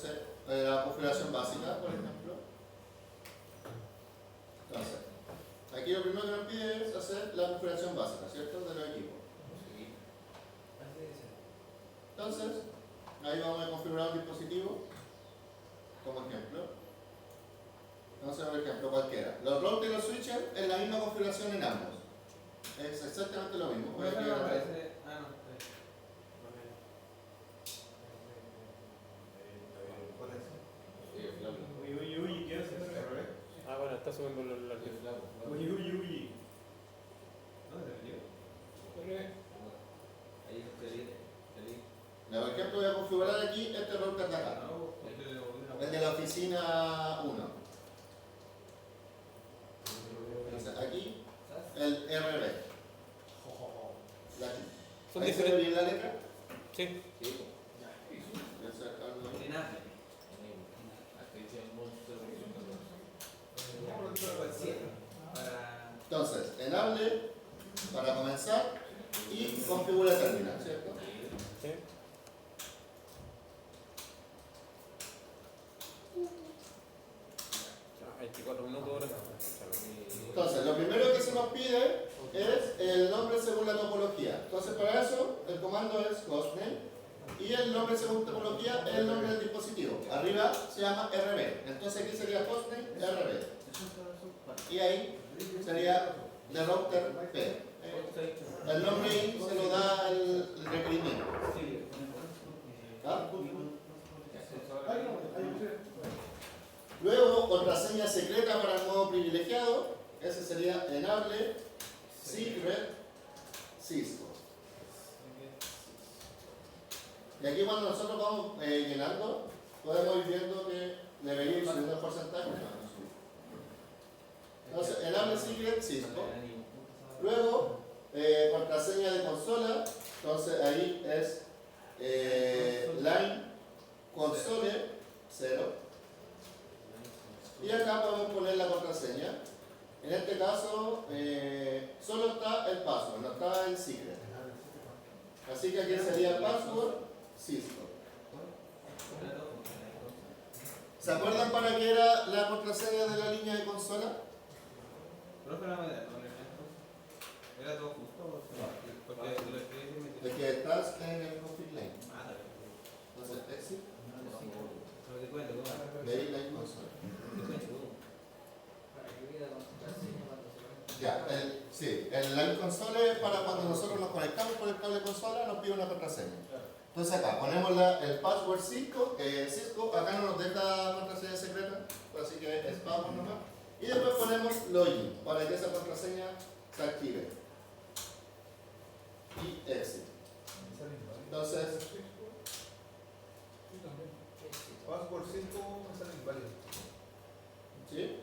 Entonces, la configuración básica, por ejemplo. Entonces, aquí lo primero que nos pide es hacer la configuración básica, ¿cierto? De los equipos. Entonces, ahí vamos a configurar un dispositivo, como ejemplo. Entonces, por ejemplo, cualquiera. Los routers y los switches es la misma configuración en ambos. Es exactamente lo mismo. Voy a no, Uy, ¿qué haces? ah, bueno, está subiendo la Uy. ¿Dónde te metió? Ahí Ya, por ejemplo, voy a configurar aquí este router de acá. El de la oficina 1. Entonces, aquí, el RB. Son ¿Ahí se ve diferentes. bien la letra? Sí. Voy a sacarlo ahí. Entonces, enable para comenzar y configura terminal, ¿cierto? Sí. Ya, 24 minutos ahora. Entonces, lo primero que se nos pide es el nombre según la topología. Entonces, para eso, el comando es hostname y el nombre según topología es el nombre del dispositivo. Arriba se llama RB. Entonces, aquí sería hostname RB. Y ahí sería de router P. El nombre ahí se lo da el requerimiento. ¿Ah? Luego, contraseña secreta para el modo privilegiado. Ese sería enable secret Cisco. Y aquí cuando nosotros vamos llenando, podemos ir viendo que debería ir subiendo el porcentaje. Entonces, enable secret Cisco. Luego, contraseña de consola. Entonces ahí es line console 0. Y acá podemos poner la contraseña. En este caso, solo está el password, no está el secret. Así que aquí sería password Cisco. ¿Se acuerdan para qué era la contraseña de la línea de consola? ¿Era todo justo? De que estás en el config line. Entonces, exit, de ahí line console. Ya, sí, el line console es para cuando nosotros nos conectamos por el cable consola, nos pide una contraseña. Entonces acá ponemos el password Cisco, acá no nos deja contraseña secreta, así que es password nomás. Y después ponemos login para que esa contraseña se active. Y exit. Entonces, Password 5 me sale inválido. ¿sí?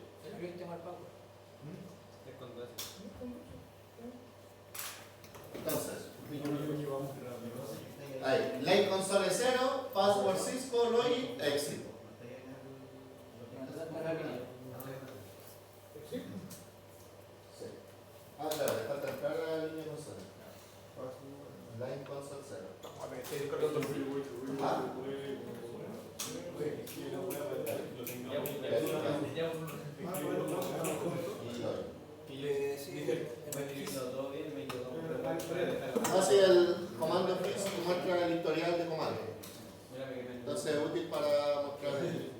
Entonces, ahí, line console 0, password Cisco, login, exit. Sí. Ah, claro, le falta entrar a la línea console. Line console 0. Ah. Así el comando freeze muestra el historial de comando. Entonces es útil para mostrar el...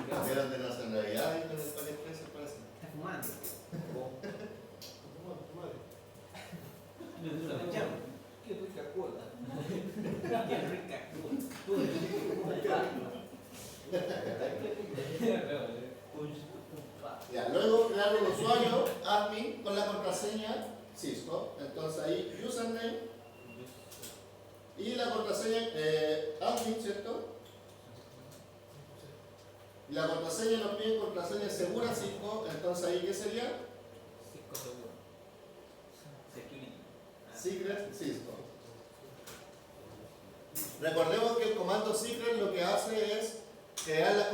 Cambiaron de nacionalidad y con el AliExpress parece. Está fumando. Qué rica cola. Qué rica. Ya, luego crear un usuario admin con la contraseña Cisco. Entonces ahí username y la contraseña admin, ¿cierto? Y la contraseña nos pide contraseña segura Cisco. Entonces ahí ¿qué sería? Cisco seguro. secret Cisco. Recordemos que el comando secret lo que hace es crear las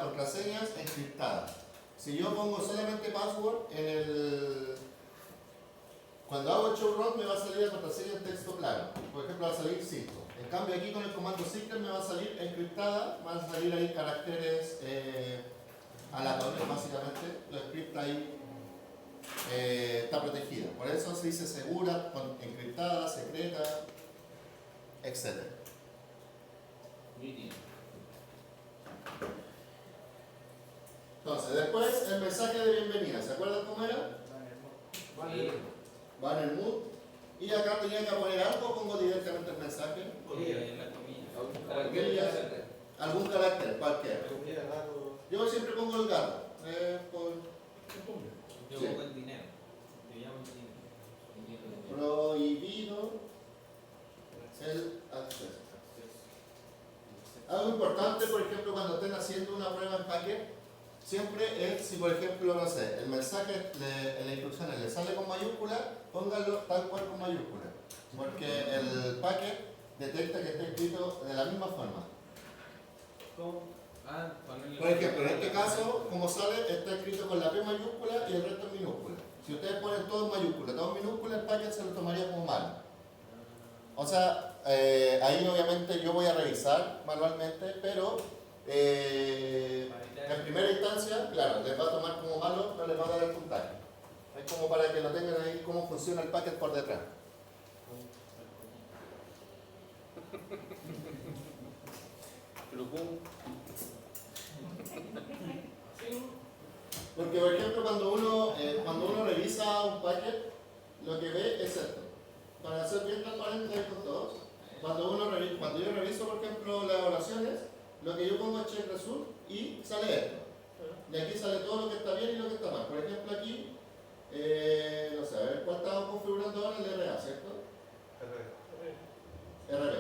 contraseñas encriptadas. Si yo pongo solamente password cuando hago show run me va a salir la contraseña en texto claro. Por ejemplo va a salir Cisco. En cambio aquí con el comando secret me va a salir encriptada, van a salir ahí caracteres aleatorios básicamente. Lo encripta ahí. Está protegida. Por eso se dice segura, encriptada, secreta, etc. Muy bien. Entonces, después el mensaje de bienvenida. ¿Se acuerdan cómo era? Banner mood. Y acá tenía que poner algo, pongo directamente el mensaje. La comida. Algún carácter, cualquiera. Comida, gato. Yo siempre pongo el gato. Yo Sí. pongo el dinero. Yo llamo el dinero. Prohibido el acceso. Algo importante, por ejemplo, cuando estén haciendo una prueba en paquete, siempre es, si por ejemplo, no sé, el mensaje en las instrucciones le sale con mayúscula, pónganlo tal cual con mayúscula. Porque el paquete detecta que está escrito de la misma forma. Por ejemplo, en este caso, como sale, está escrito con la P mayúscula y el resto en minúscula. Si ustedes ponen todo en mayúscula, todo en minúscula, el paquete se lo tomaría como malo. O sea, ahí obviamente yo voy a revisar manualmente, pero en primera instancia, claro, les va a tomar como malo, no les va a dar el puntaje. Es como para que lo tengan ahí cómo funciona el paquete por detrás. Porque por ejemplo cuando uno revisa un paquete, lo que ve es esto. Para ser bien transparente con todos, cuando yo reviso por ejemplo las evaluaciones, lo que yo pongo es check result y sale esto. Y aquí sale todo lo que está bien y lo que está mal. Por ejemplo aquí, no sé, a ver cuál estamos configurando ahora, el RA, ¿cierto? RB.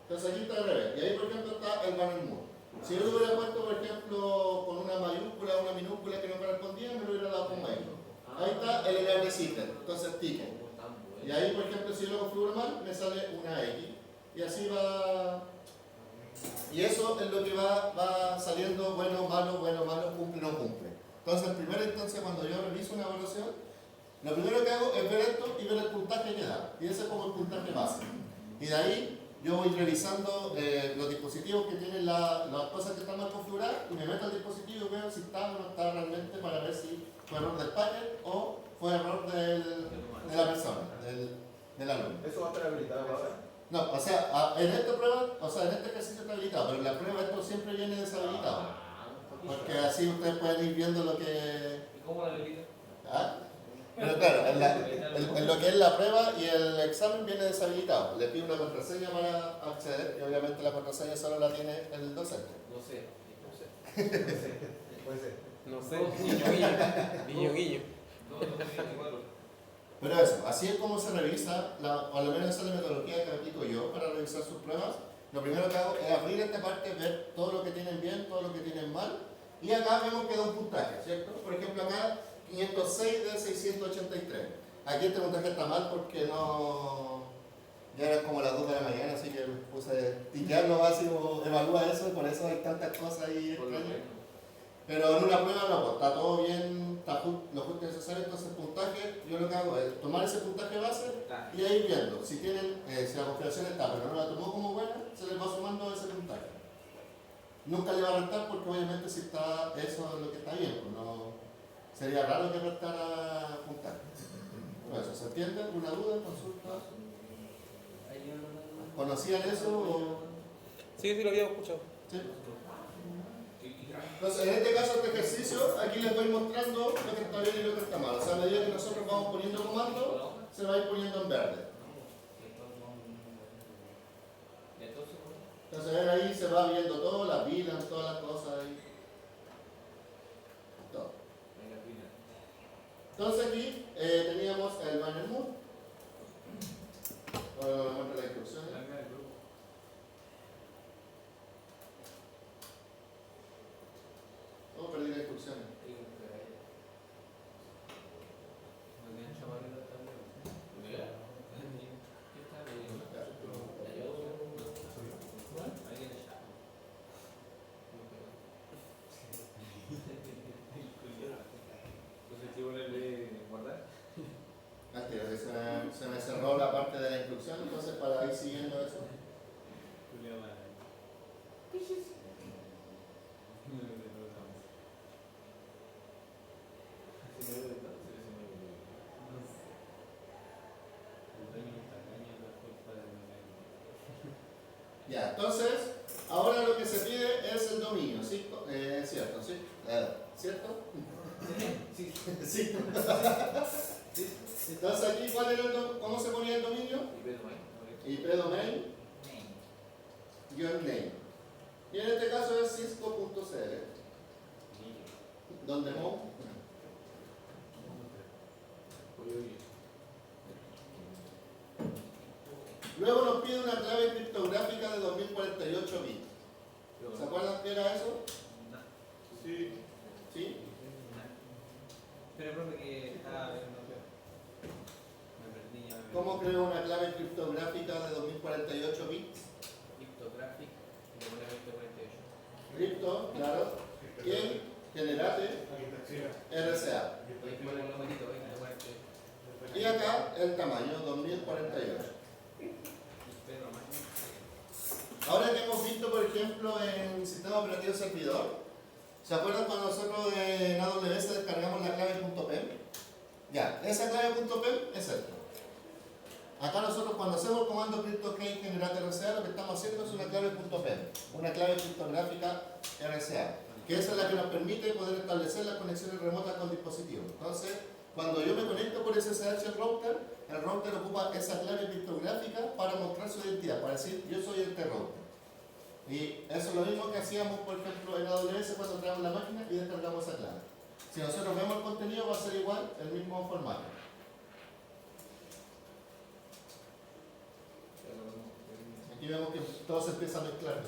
Entonces aquí está RB. Y ahí por ejemplo está el banner mood. Si yo lo hubiera puesto por ejemplo con una mayúscula o una minúscula que no correspondía, me lo hubiera dado con mayúscula. Ahí está el enable system, entonces ticket. Y ahí por ejemplo si yo lo configuro mal, me sale una X. Y así va. Y eso es lo que va saliendo bueno, malo, cumple, no cumple. Entonces en primera instancia cuando yo reviso una evaluación, lo primero que hago es ver esto y ver el puntaje que da. Y ese es como el puntaje base. Y de ahí yo voy revisando los dispositivos que tienen las cosas que están mal configuradas y me meto al dispositivo y veo si está o no está realmente para ver si fue error del packet o fue error de la persona, del alumno. ¿Eso va a estar habilitado ahora? No, o sea, en esta prueba, en este ejercicio está habilitado, pero en la prueba esto siempre viene deshabilitado. Porque así ustedes pueden ir viendo lo que... ¿Y cómo la habilita? ¿Ah? Pero claro, en lo que es la prueba y el examen viene deshabilitado. Le pido una contraseña para acceder y obviamente la contraseña solo la tiene el docente. No sé. Puede ser. No sé, guiño, guiño. Pero eso, así es como se revisa, o al menos esa es la metodología que aplico yo para revisar sus pruebas. Lo primero que hago es abrir esta parte, ver todo lo que tienen bien, todo lo que tienen mal. Y acá vemos que da un puntaje, ¿cierto? Por ejemplo acá 506 de 683. Aquí este puntaje está mal porque no... Ya era como las 2 de la mañana, así que puse tiquear lo básico, evalúa eso, y por eso hay tantas cosas ahí extrañas. Pero en una prueba no, pues, está todo bien, está lo justo necesario, entonces el puntaje, yo lo que hago es tomar ese puntaje base y ahí viendo, si tienen, si la configuración está, pero no la tomó como buena, se les va sumando ese puntaje. Nunca le va a restar porque obviamente si está eso es lo que está bien, pues no, sería raro que restara puntaje. Por eso, ¿se entiende? ¿Alguna duda, consulta? ¿Conocían eso o...? Sí, lo había escuchado. ¿Sí? Entonces, en este caso, este ejercicio, aquí les voy mostrando lo que está bien y lo que está mal. O sea, a medida que nosotros vamos poniendo comandos, se va a ir poniendo en verde. Entonces, ven ahí, se va viendo todo, las vidas, todas las cosas ahí. Todo. Entonces, aquí teníamos el banner mood. Ahora les muestro las instrucciones. Oh, perdí las instrucciones. mentira, que se me cerró la parte de la instrucción, entonces para ir siguiendo eso. Julio Mara. Ya, entonces, ahora lo que se pide es el dominio, ¿sí? ¿Cierto? ¿Sí? ¿Cierto? Sí. Sí. Entonces aquí, ¿cómo se ponía el dominio? IP domain, name. Y en este caso es cisco.cl, donde no. Luego nos pide una clave criptográfica de 2048 bits. ¿Se acuerdan qué era eso? Sí. ¿Sí? Pero profe que estaba viendo. Me perdí ya. ¿Cómo creo una clave criptográfica de 2048 bits? Cryptographic y le pone 2048. Cripto, claro. Y generate RCA. Hay que poner el numerito, ¿eh? Le pone Y acá el tamaño 2048. Pedro más. Ahora que hemos visto, por ejemplo, en sistema operativo servidor, ¿se acuerdan cuando nosotros en AWS descargamos la clave .pem? Ya, esa clave .pem es esta. Acá nosotros cuando hacemos el comando CryptoKey generate RCA, lo que estamos haciendo es una clave .pem, una clave criptográfica RCA, que esa es la que nos permite poder establecer las conexiones remotas con dispositivos. Entonces, cuando yo me conecto por SSH el router ocupa esa clave criptográfica para mostrar su identidad, para decir yo soy este router. Y eso es lo mismo que hacíamos, por ejemplo, en AWS cuando traemos la máquina y descargamos esa clave. Si nosotros vemos el contenido va a ser igual, el mismo formato. Aquí vemos que todo se empieza a mezclar.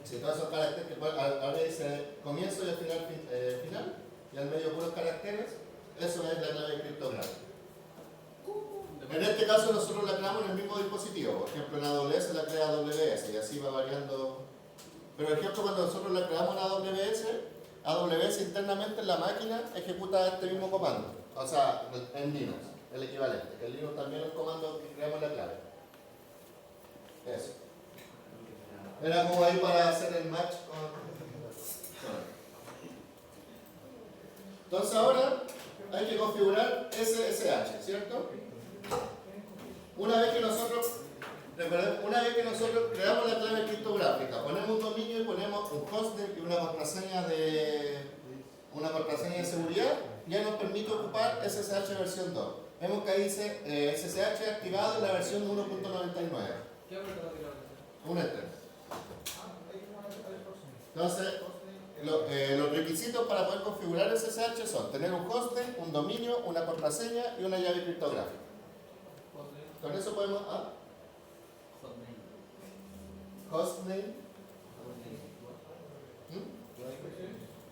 Sí, todos esos caracteres que ahora dice comienzo y al final final, y al medio puros caracteres, eso es la clave criptográfica. En este caso nosotros la creamos en el mismo dispositivo, por ejemplo en AWS la crea AWS y así va variando. Pero por ejemplo cuando nosotros la creamos en AWS internamente en la máquina ejecuta este mismo comando, o sea, en Linux, el equivalente, que en Linux también es el comando que creamos la clave. Eso. Era como ahí para hacer el match con... Entonces ahora hay que configurar SSH, ¿cierto? Una vez que nosotros creamos la clave criptográfica, ponemos un dominio y ponemos un hostname y una contraseña de seguridad, ya nos permite ocupar SSH versión 2. Vemos que ahí dice SSH activado en la versión 1.99. ¿Qué hago Un enter. Entonces, los requisitos para poder configurar SSH son tener un hostname, un dominio, una contraseña y una llave criptográfica. Con eso podemos... Hostname.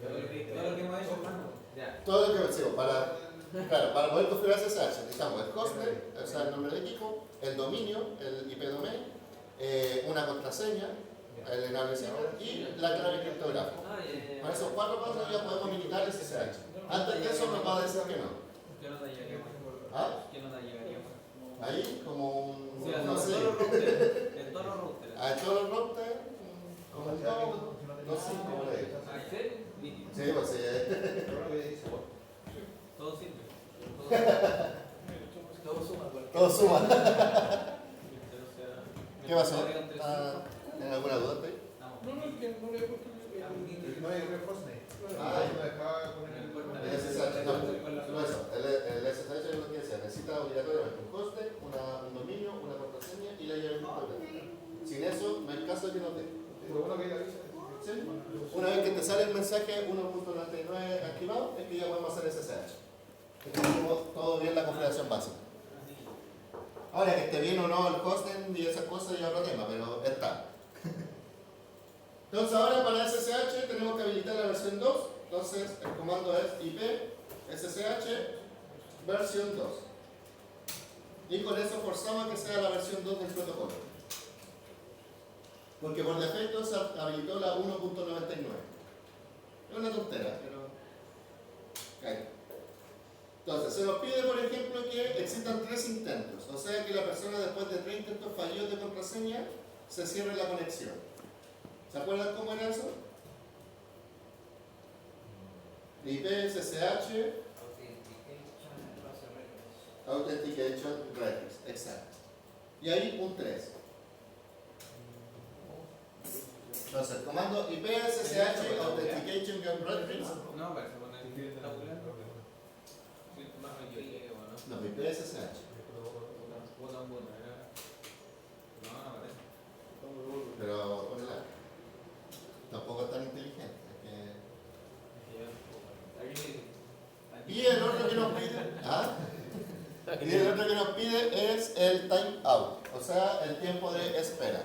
Todo lo que hemos hecho, hermano. Ya. Todo lo que decimos, para poder configurar SSH necesitamos el hostname, o sea, el nombre del equipo, el dominio, el IP domain, una contraseña, el establecido y la clave criptográfica. Con esos 4 pasos ya podemos habilitar el SSH. Antes de eso nos va a decir que no. ¿Qué nota llegaríamos? ¿Ah? ¿Qué nota llegaríamos? Ahí como un... Sí, no sé. en todos los routers. En todos los routers. A todos los routers, como en todo, no sé cómo le digo. ¿Ah, en serio? Nítido. Sí, pues sí. Todo sirve. Todo suma. Todo suma. O sea, ¿Qué pasó? agregan 300. ¿Tienes alguna duda? ¿Te? No hay hostname. Ah, No dejaba poner El SSH, no eso. El SSH es lo que decía, necesita obligatoriamente un hostname, un dominio, una contraseña y la llave criptográfica. Sin eso, no hay caso de que no te. Lo bueno que ella avisa. ¿Sí? Una vez que te sale el mensaje 1.99 activado, es que ya podemos hacer SSH. Que tenemos todo bien la configuración básica. Ahora, que esté bien o no el hosting y esas cosas ya es otro tema, pero está. Entonces ahora para SSH tenemos que habilitar la versión 2. Entonces el comando es IP SSH versión 2. Y con eso forzamos a que sea la versión 2 del protocolo. Porque por defecto se habilitó la 1.99. Es una tontera, pero... Okay. se nos pide, por ejemplo, que existan 3 intentos, o sea que la persona después de 3 intentos fallidos de contraseña se cierre la conexión. ¿Se acuerdan cómo era eso? IP, SSH, Authentication Records, exacto. Y ahí un 3. Entonces, el comando IP, SSH, Authentication Records. No, pero se pone tabular. Más yo llego, ¿no? No, IP, SSH. Botón, no, no parece. Pero ponela. Tampoco es tan inteligente. Y el otro que nos pide, y el otro que nos pide es el time out, o sea, el tiempo de espera.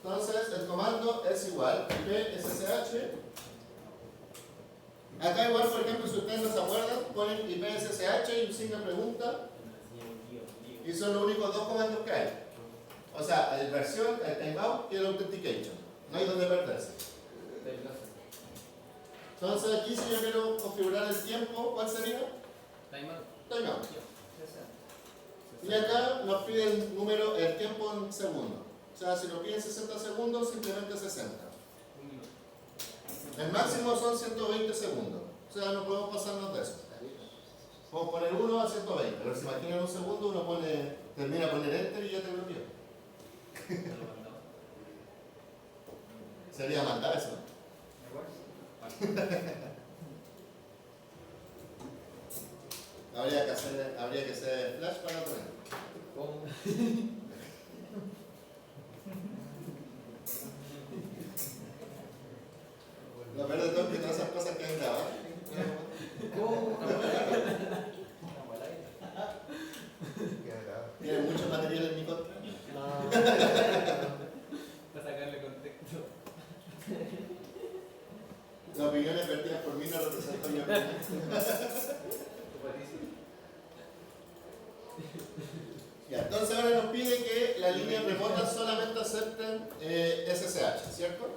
Entonces, el comando es igual, IP SSH. Acá igual, por ejemplo, si ustedes no se acuerdan, ponen IP SSH y un signo de pregunta, y son los únicos 2 comandos que hay. O sea, el versión, el timeout y el authentication. No hay donde perderse. Entonces aquí si yo quiero configurar el tiempo, ¿cuál sería? Timeout. Y acá nos pide el número, el tiempo en segundos. O sea, si nos piden 60 segundos, simplemente 60. El máximo son 120 segundos. O sea, no podemos pasarnos de eso. Podemos poner 1 a 120, pero si imaginan un segundo, uno termina de poner enter y ya te bloqueó. Sería mandar eso. Habría que hacer flash para poner. Lo peor de todo es que todas esas cosas quedan grabadas. Tiene mucho material en mi contra. Para sacarle contexto. Las opiniones vertidas por mí no representan mi opinión. Ya, entonces ahora nos pide que las líneas remotas solamente acepten SSH, ¿cierto?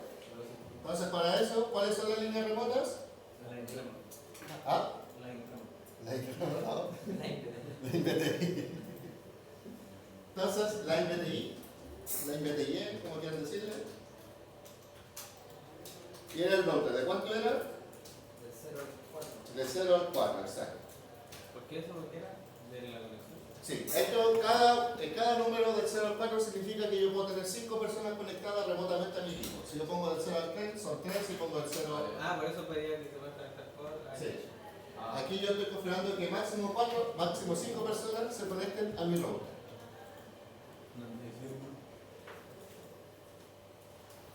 Entonces para eso, ¿cuáles son las líneas remotas? ¿Ah? La IPTI. Entonces, la IPTI, como quieran decirle. ¿Y era el router? ¿De cuánto era? De 0 al 4, exacto. ¿Por qué eso lo que era? De la conexión. Sí, esto, cada número del 0 al 4 significa que yo puedo tener 5 personas conectadas remotamente a mi equipo. Si yo pongo del 0 al 3, son 3, y pongo del 0 al... Por eso pedía que se pueda conectar por... Sí. Aquí yo estoy configurando que máximo 5 personas se conecten a mi router.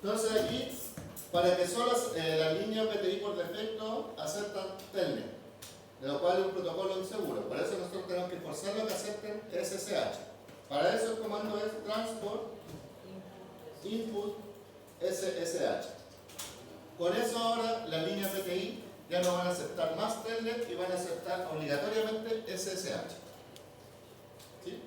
Entonces aquí, para que solo las líneas PTI por defecto aceptan Telnet, de lo cual es un protocolo inseguro. Por eso nosotros tenemos que forzarlo a que acepten SSH. Para eso el comando es transport input SSH. Con eso ahora las líneas PTI ya no van a aceptar más Telnet y van a aceptar obligatoriamente SSH. ¿Sí?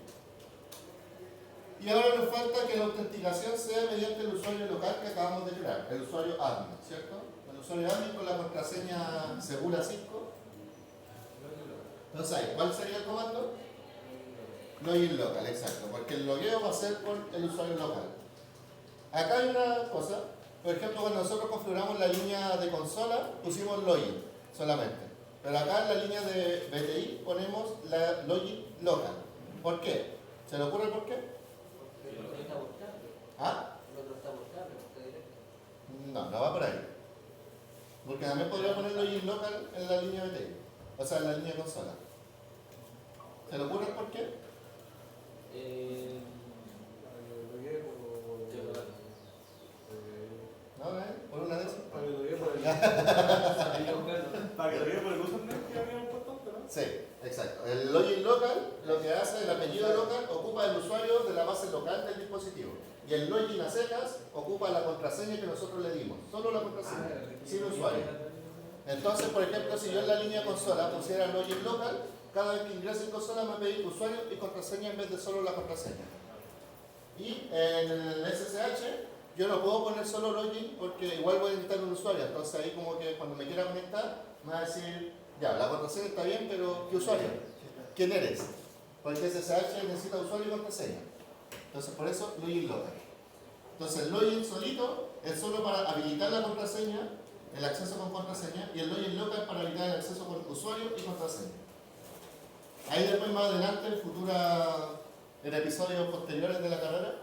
Y ahora nos falta que la autenticación sea mediante el usuario local que acabamos de crear, el usuario admin, ¿cierto? El usuario admin con la contraseña segura 5. Entonces ahí, ¿cuál sería el comando? Login local, exacto, porque el logueo va a ser por el usuario local. Acá hay una cosa, por ejemplo, cuando nosotros configuramos la línea de consola, pusimos login solamente. Pero acá en la línea de BTI ponemos la login local. ¿Por qué? ¿Se le ocurre por qué? ¿Ah? No, no va por ahí. Porque también podría poner login local en la línea BTI. O sea, en la línea de consola. ¿Se le ocurre por qué? ¿No? ¿Por una de esas? Para que lo vea por el username que habíamos puesto antes, ¿no? Sí, exacto. El login local, lo que hace el apellido local, ocupa el usuario de la base local del dispositivo. Y el login a secas ocupa la contraseña que nosotros le dimos. Solo la contraseña, sin usuario. Entonces, por ejemplo, si yo en la línea consola pusiera login local, cada vez que ingrese en consola me pedir usuario y contraseña en vez de solo la contraseña. Y en el SSH yo no puedo poner solo login porque igual voy a necesitar un usuario. Entonces ahí como que cuando me quiera conectar me va a decir, ya, la contraseña está bien, pero ¿qué usuario? quién eres. Porque SSH necesita usuario y contraseña. Entonces, por eso, login local. Entonces, el login solito es solo para habilitar la contraseña, el acceso con contraseña, y el login local para habilitar el acceso con usuario y contraseña. Ahí después, más adelante, en episodios posteriores de la carrera,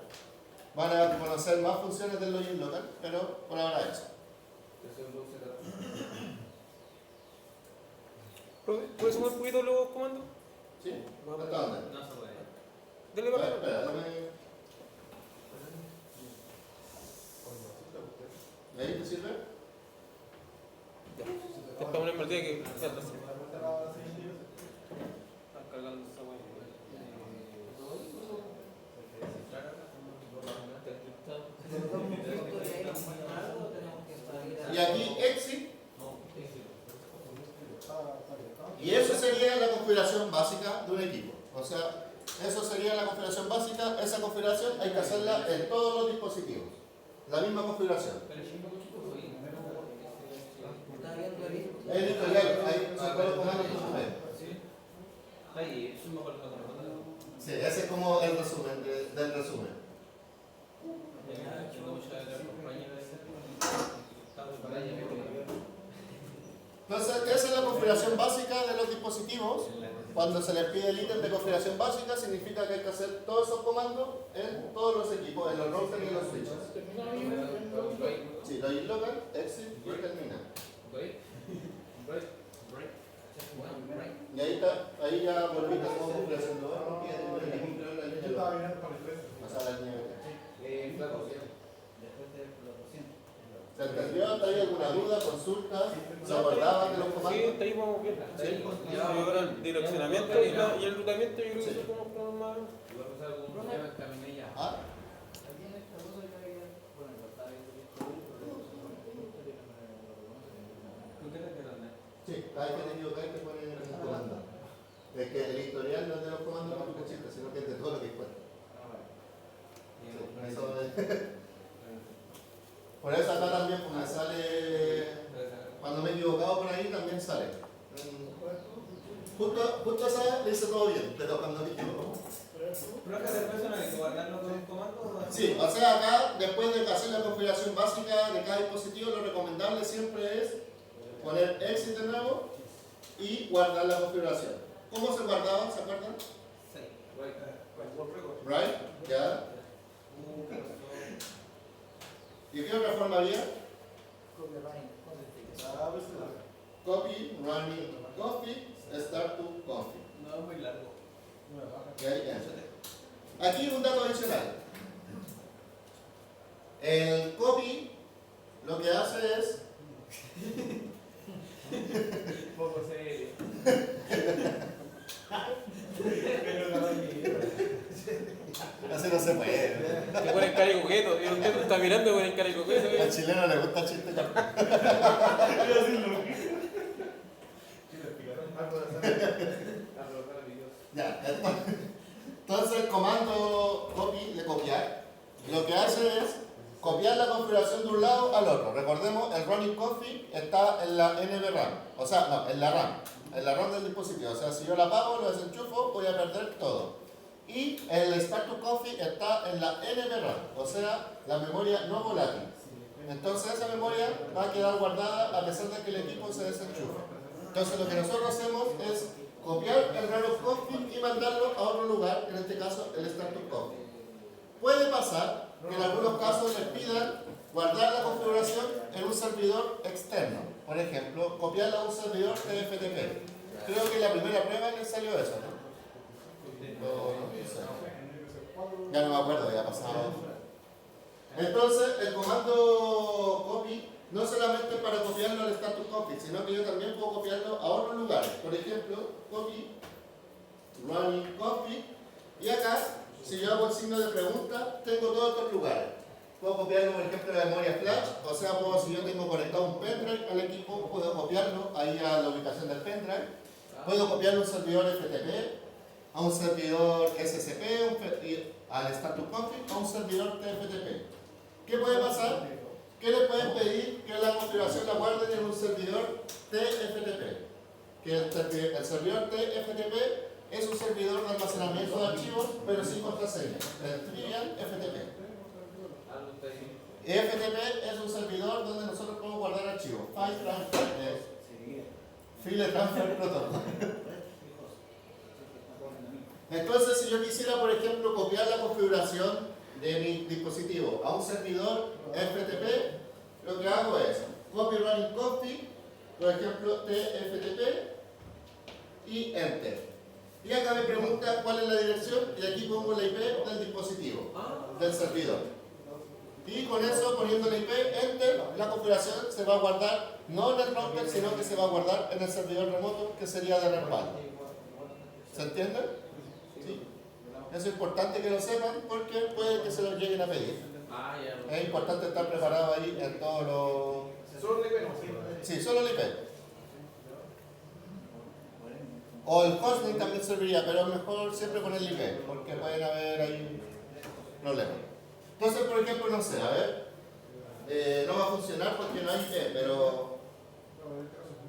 van a conocer más funciones del login local, pero por ahora eso. ¿Puedes sumar un poquito los comandos? ¿Sí? ¿Hasta dónde? No se puede. Dale para acá. Espera, dame. ¿Ahí te sirve? Es para una partida que. Ya está. Están cargando esa wea. Y aquí exit. Y eso sería la configuración básica de un equipo. O sea, eso sería la configuración básica. Esa configuración hay que hacerla en todos los dispositivos. La misma configuración. El editorial, ahí se puede poner los documentos. Ahí, es mejor que Sí, ese es como el resumen del resumen. Entonces, esa es la configuración básica de los dispositivos. Cuando se les pide el ítem de configuración básica, significa que hay que hacer todos esos comandos en todos los equipos, en los routers y en los switches. Sí, login local, exit y termina. Y ahí ya volviste a como configuración nueva, ¿no? Y ya tengo que cumplir la Yo línea. estaba mirando para el precio. Pasar al nivel. Después de explotación. ¿Se entendió? ¿Hay alguna duda, consulta? ¿Se acordaban de los Sí, comandos? hasta ahí vamos bien. Sí. Ya, ahora el direccionamiento y el rutamiento, yo creo que Sí. eso como más. Voy a pasar algún problema, caminé ya. ¿Ah? ¿Tú qué te quedas? Sí, cada vez que te equivocas te ponen el comando. Es que el historial no es de los comandos que tú pusiste, sino que es de todo lo que cuenta. Sí, eso es. Por eso acá también, como me sale, cuando me he equivocado por ahí, también sale. Justo esa vez le hice todo bien, pero cuando me equivoco. ¿Pero es que después no hay que guardarlo con un comando? Sí, o sea, acá, después de hacer la configuración básica de cada dispositivo, lo recomendable siempre es poner exit de nuevo y guardar la configuración. ¿Cómo se guardaba? ¿Se acuerdan? Sí. Right, ya. ¿Y qué otra forma había? Copy, running, config, start to config. No es muy largo. Y ahí entra. Aquí un dato adicional. El copy lo que hace es Poco serio. así no se puede. Que ponen cara y coqueto. Y usted está mirando y ponen cara y coqueto. Al chileno le gusta el chiste corto. Ya, entonces el comando copy de copiar lo que hace es copiar la configuración de un lado al otro. Recordemos, el running config está en la NVRAM, o sea, no, en la RAM del dispositivo. O sea, si yo la apago, lo desenchufo, voy a perder todo. Y el start to config está en la NVRAM, o sea, la memoria no volátil. Entonces esa memoria va a quedar guardada a pesar de que el equipo se desenchufe. Entonces lo que nosotros hacemos es copiar el run config y mandarlo a otro lugar, en este caso el start to config. Puede pasar que en algunos casos les pidan guardar la configuración en un servidor externo. Por ejemplo, copiarla a un servidor TFTP. Creo que en la primera prueba les salió eso, ¿no? No sé. Ya no me acuerdo, ya ha pasado. Entonces, el comando copy no solamente es para copiarlo al status config, sino que yo también puedo copiarlo a otros lugares. Por ejemplo, copy, running config, y acá, si yo hago el signo de pregunta, tengo todos estos lugares. Puedo copiarlo, por ejemplo, a la memoria flash, o sea, si yo tengo conectado un pendrive al equipo, puedo copiarlo ahí a la ubicación del pendrive. Puedo copiarlo a un servidor FTP, a un servidor SCP, al status config, a un servidor TFTP. ¿Qué puede pasar? Que le pueden pedir que la configuración la guarden en un servidor TFTP. Que el servidor TFTP es un servidor de almacenamiento de archivos, pero sin contraseña. El Trivial FTP. Algo está ahí. FTP es un servidor donde nosotros podemos guardar archivos. File Transfer Protocol. Entonces, si yo quisiera, por ejemplo, copiar la configuración de mi dispositivo a un servidor FTP, lo que hago es copy running config, por ejemplo, tftp y enter. Y acá me pregunta cuál es la dirección y aquí pongo la IP del dispositivo, del servidor. Y con eso, poniendo la IP, enter, la configuración se va a guardar no en el router, sino que se va a guardar en el servidor remoto, que sería de respaldo. ¿Se entiende? ¿Sí? Eso es importante que lo sepan porque puede que se lo lleguen a pedir. Es importante estar preparado ahí en todos los... Solo le vemos. Sí, solo el IP. O el hostname también serviría, pero mejor siempre con el IP, porque pueden haber ahí problemas. Entonces, por ejemplo, no sé, a ver, no va a funcionar porque no hay IP, pero...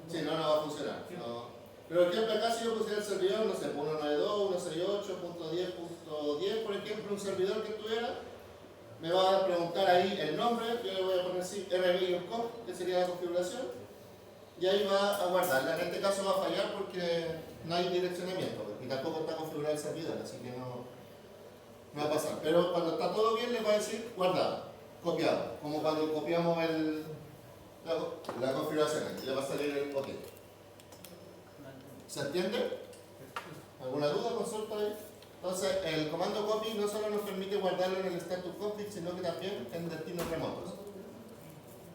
Sí, no va a funcionar. No. Pero, por ejemplo, acá si yo pusiera el servidor, no sé, 192.168.10.10, por ejemplo, un servidor que tuviera, me va a preguntar ahí el nombre, yo le voy a poner sí, rb.conf, que sería la configuración, y ahí va a guardarla. En este caso va a fallar porque no hay direccionamiento, y tampoco está configurado el servidor, así que no va a pasar. Pero cuando está todo bien, le va a decir guardado, copiado, como cuando copiamos la configuración, aquí le va a salir el OK. ¿Se entiende? ¿Alguna duda, consulta ahí? Entonces, el comando copy no solo nos permite guardarlo en el status config, sino que también en destinos remotos.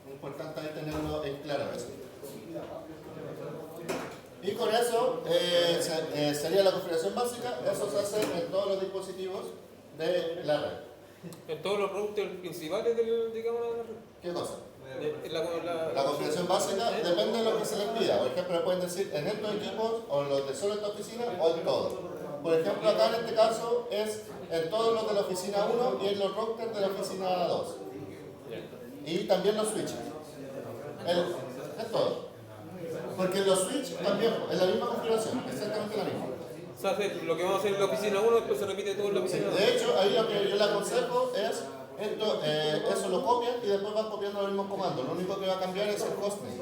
Es importante ahí tenerlo en claro eso. Y con eso sería la configuración básica. Eso se hace en todos los dispositivos de la red. En todos los routers principales del, digamos, de la red. ¿Qué cosa? La configuración básica depende de lo que se les pida. Por ejemplo, le pueden decir en estos equipos, o los de solo esta oficina, o en todos. Por ejemplo, acá en este caso es en todos los de la oficina 1 y en los routers de la oficina 2. Y también los switches. Es todo. Porque los switches también es la misma configuración, exactamente la misma. O sea, lo que vamos a hacer en la oficina 1 después se repite todo en la oficina 2. De hecho, ahí lo que yo le aconsejo es eso lo copian y después van copiando los mismos comandos. Lo único que va a cambiar es el hostname.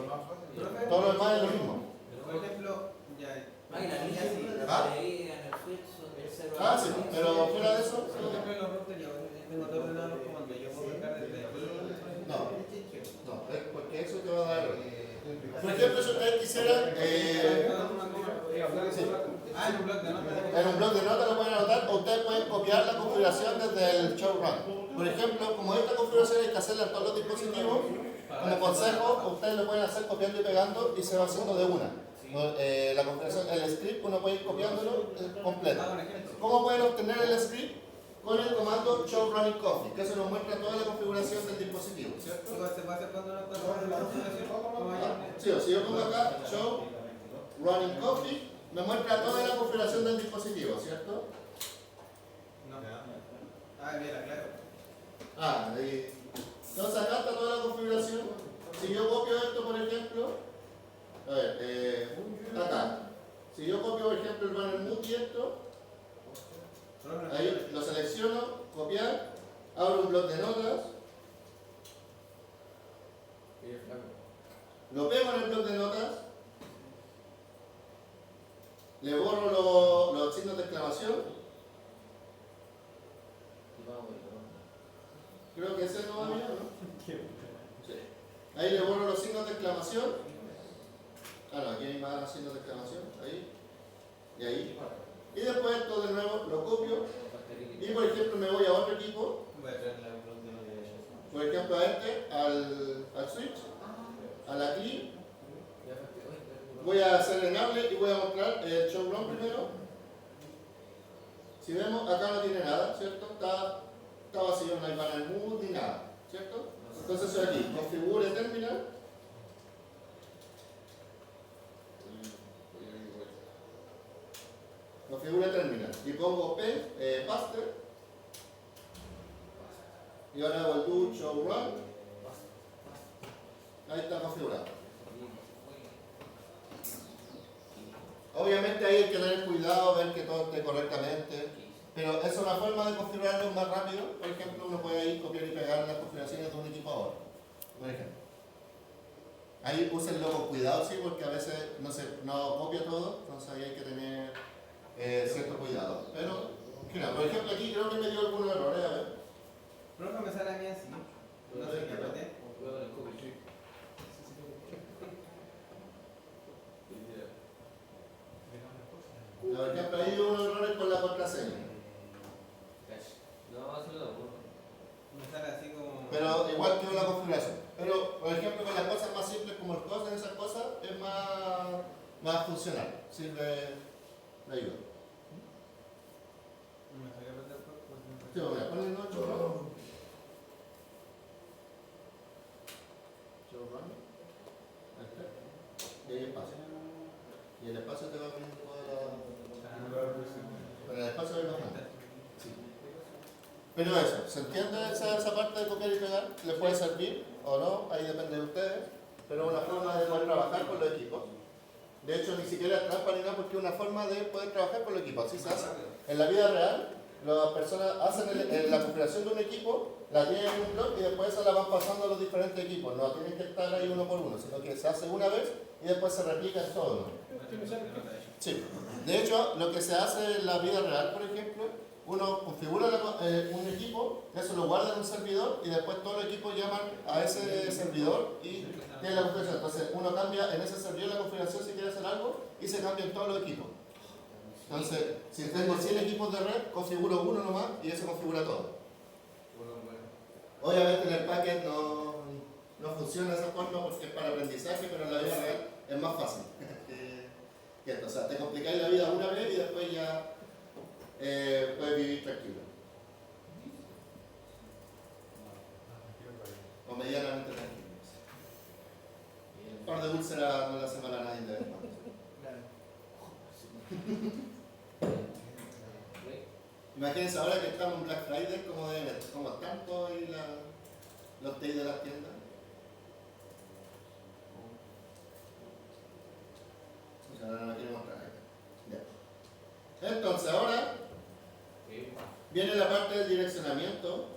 Todo lo demás es lo mismo. Por ejemplo, ya. Sí, pero fuera de eso. Por ejemplo, los routers, yo tengo todo ordenado los comandos. Yo puedo cargar desde aquí. No, porque eso te va a dar. Por ejemplo, si ustedes quisieran. En un bloc de notas. En un bloc de notas lo pueden anotar o ustedes pueden copiar la configuración desde el showrun. Por ejemplo, como esta configuración hay que hacerla en todos los dispositivos, como consejo, ustedes lo pueden hacer copiando y pegando y se va haciendo de una. La configuración, el script, uno puede ir copiándolo completo. ¿Cómo pueden obtener el script? Con el comando show running config, que eso nos muestra toda la configuración del dispositivo, ¿cierto? ¿Se puede hacer cuando no está la configuración? Sí, o si yo pongo acá show running config, me muestra toda la configuración del dispositivo, ¿cierto? No. Mira, claro. Ahí. Entonces acá está toda la configuración. Si yo copio esto, por ejemplo, a ver, acá. Si yo copio, por ejemplo, el banner mood y esto, ahí lo selecciono, copiar, abro un bloc de notas, lo pego en el bloc de notas, le borro los signos de exclamación. Creo que ese no va bien, ¿no? Sí. Ahí le borro los signos de exclamación. No, aquí hay más signos de exclamación. Ahí. Y ahí. Y después esto de nuevo lo copio. Y por ejemplo me voy a otro equipo. Por ejemplo a este, al switch, a la clean. Voy a hacer enable y voy a mostrar el showrun primero. Si vemos, acá no tiene nada, ¿cierto? Está vacío, no hay banner mood ni nada, ¿cierto? Entonces soy aquí, configure terminal. Configure terminal y pongo paste. Y ahora hago el do show run. Ahí está configurado. Obviamente ahí hay que tener cuidado, ver que todo esté correctamente, pero es una forma de configurarlo más rápido. Por ejemplo, uno puede ir copiar y pegar las configuraciones de un equipo a otro, por ejemplo. Ahí úsenlo con cuidado, sí, porque a veces no copia todo, entonces ahí hay que tener cierto cuidado. Pero, mira, por ejemplo, aquí creo que me dio algunos errores, a ver. Profe, me sale a mí así. No sé qué apreté. Cuidado con el copy, sí. Por ejemplo, ahí hubo unos errores con la contraseña. No, eso lo da uno. Me sale así como. Pero igual quedó la configuración. Pero, por ejemplo, con las cosas más simples como el cost en esas cosas, es más funcional. Sirve de ayuda. Me sale a apretar, pues. Sí, voy a poner 8. Y ahí espacio. Y el espacio te va poniendo toda la. Pero el espacio va bajando. Sí. Pero eso, ¿se entiende esa parte de copiar y pegar? ¿Le puede servir o no? Ahí depende de ustedes. Pero es una forma de poder trabajar con los equipos. De hecho, ni siquiera es trampa ni nada porque es una forma de poder trabajar con los equipos. Así se hace. En la vida real, las personas hacen la configuración de un equipo, la tienen en un blog y después se la van pasando a los diferentes equipos. No tienen que estar ahí uno por uno, sino que se hace una vez y después se replica en todo, ¿no? Sí. De hecho, lo que se hace en la vida real, por ejemplo, uno configura un equipo, eso lo guarda en un servidor y después todos los equipos llaman a ese servidor y tienen la configuración. Entonces, uno cambia en ese servidor la configuración si quiere hacer algo y se cambia en todos los equipos. Entonces, si tengo 100 equipos de red, configuro uno nomás y eso configura todo. Obviamente en el packet no funciona de esa forma porque es para aprendizaje, pero en la vida real es más fácil que esto. O sea, te complicáis la vida una vez y después ya puedes vivir tranquilo. O medianamente tranquilo. Un par de úlceras no le hace mal a nadie de vez en cuando. Imagínense ahora que estamos en Black Friday, como están todos ahí los TI de las tiendas. Ahora no la quiero mostrar. Ya. Entonces ahora viene la parte del direccionamiento.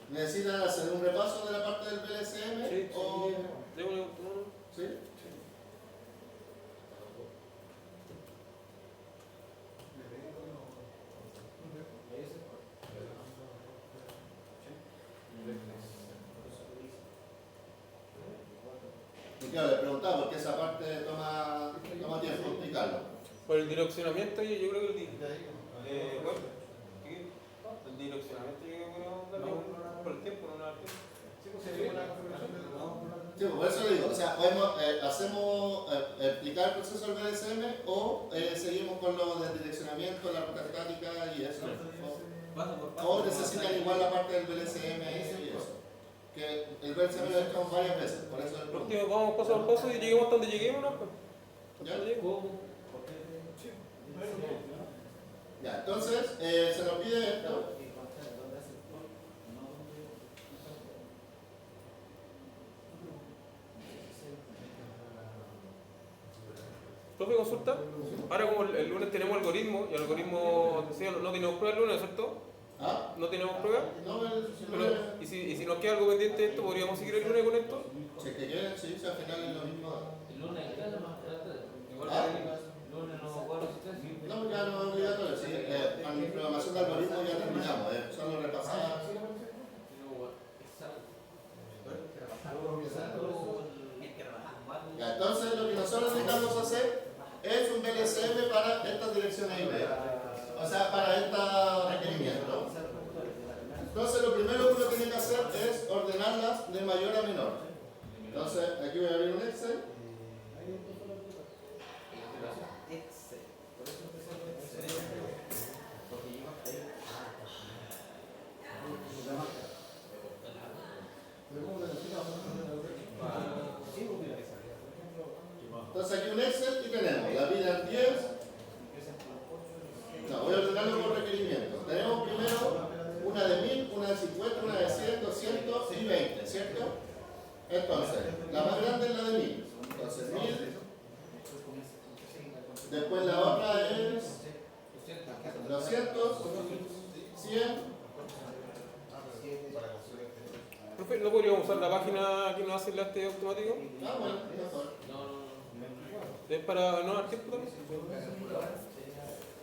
¿Necesitan hacer un repaso de la parte del VLCM? Sí, o... sí. ¿Sí? Y claro, le preguntaba porque esa parte toma tiempo explicarlo. Por el direccionamiento, yo creo que bueno, el direccionamiento yo creo que por el tiempo, no nada. Sí, por eso le digo, o sea, hacemos explicar el proceso del VDSM o seguimos con lo del direccionamiento, la ruta estática y eso. O necesitan igual la parte del VLCM y eso. Que el VLCM lo he hecho varias veces, por eso es Por último, vamos paso a paso y lleguemos hasta donde lleguemos, ¿no? ¿Ya? Ya, entonces se nos pide esto. Profe, consulta. Ahora como el lunes tenemos algoritmo, y el algoritmo, sí, no tenemos prueba el lunes, ¿cierto? ¿Ah? ¿No tenemos prueba? No, Pero, ¿y si nos queda algo pendiente de esto, podríamos seguir el lunes con esto? Si es que quieren, sí, al final es lo mismo. El lunes, igual ¿Ah? el lunes no guardo asistencia. No, ya no es obligatorio, sí. Con la programación de algoritmo ya terminamos, solo repasar. Ya, entonces lo que nosotros necesitamos hacer es un VLCM para estas direcciones IP, o sea, para estos requerimientos. Entonces lo primero que uno tiene que hacer es ordenarlas de mayor a menor. Entonces aquí voy a abrir un Excel. Entonces aquí un Excel y tenemos la vida en 10. No, voy a ordenarlo por requerimiento. Tenemos primero una de 1000, una de 50, una de 100, 200 y 20, ¿cierto? Entonces, la más grande es la de 1000. Entonces 1000 Después la otra es 200, 100. Para construir Profe, ¿no podríamos usar la página que nos hace el enlace automático? Ah, bueno, mejor. ¿Es para no dar tiempo también?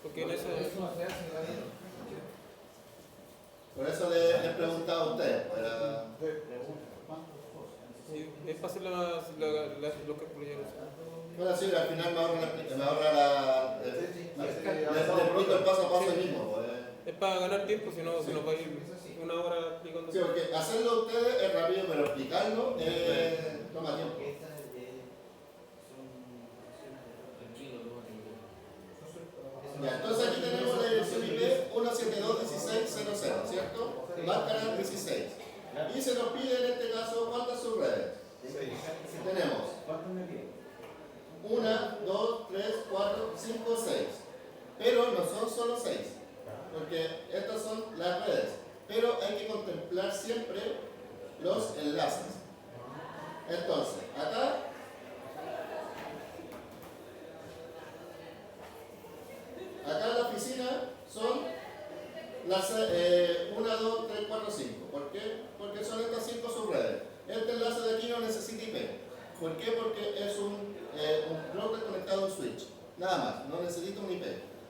Porque en ese... Por eso le he preguntado a ustedes. Para... Sí, es para hacer los cálculos ya. Bueno, sí, al final me ahorra la... Les explico el paso a paso mismo. Pues. Es para ganar tiempo, si no se nos va a ir una hora explicando. Sí, porque hacerlo ustedes es rápido, pero explicarlo toma tiempo. Ya, entonces aquí tenemos la dirección IP 172.16.00, ¿cierto? Máscara 16. Y se nos pide en este caso cuántas subredes. Tenemos 1, 2, 3, 4, 5, 6. Pero no son solo 6, porque estas son las redes. Pero hay que contemplar siempre los enlaces. Entonces, acá en la oficina son las 1, 2, 3, 4, 5. ¿Por qué? Porque son estas 5 subredes. Este enlace de aquí no necesita IP. ¿Por qué? Porque es un router conectado a un switch. Nada más, no necesita un IP.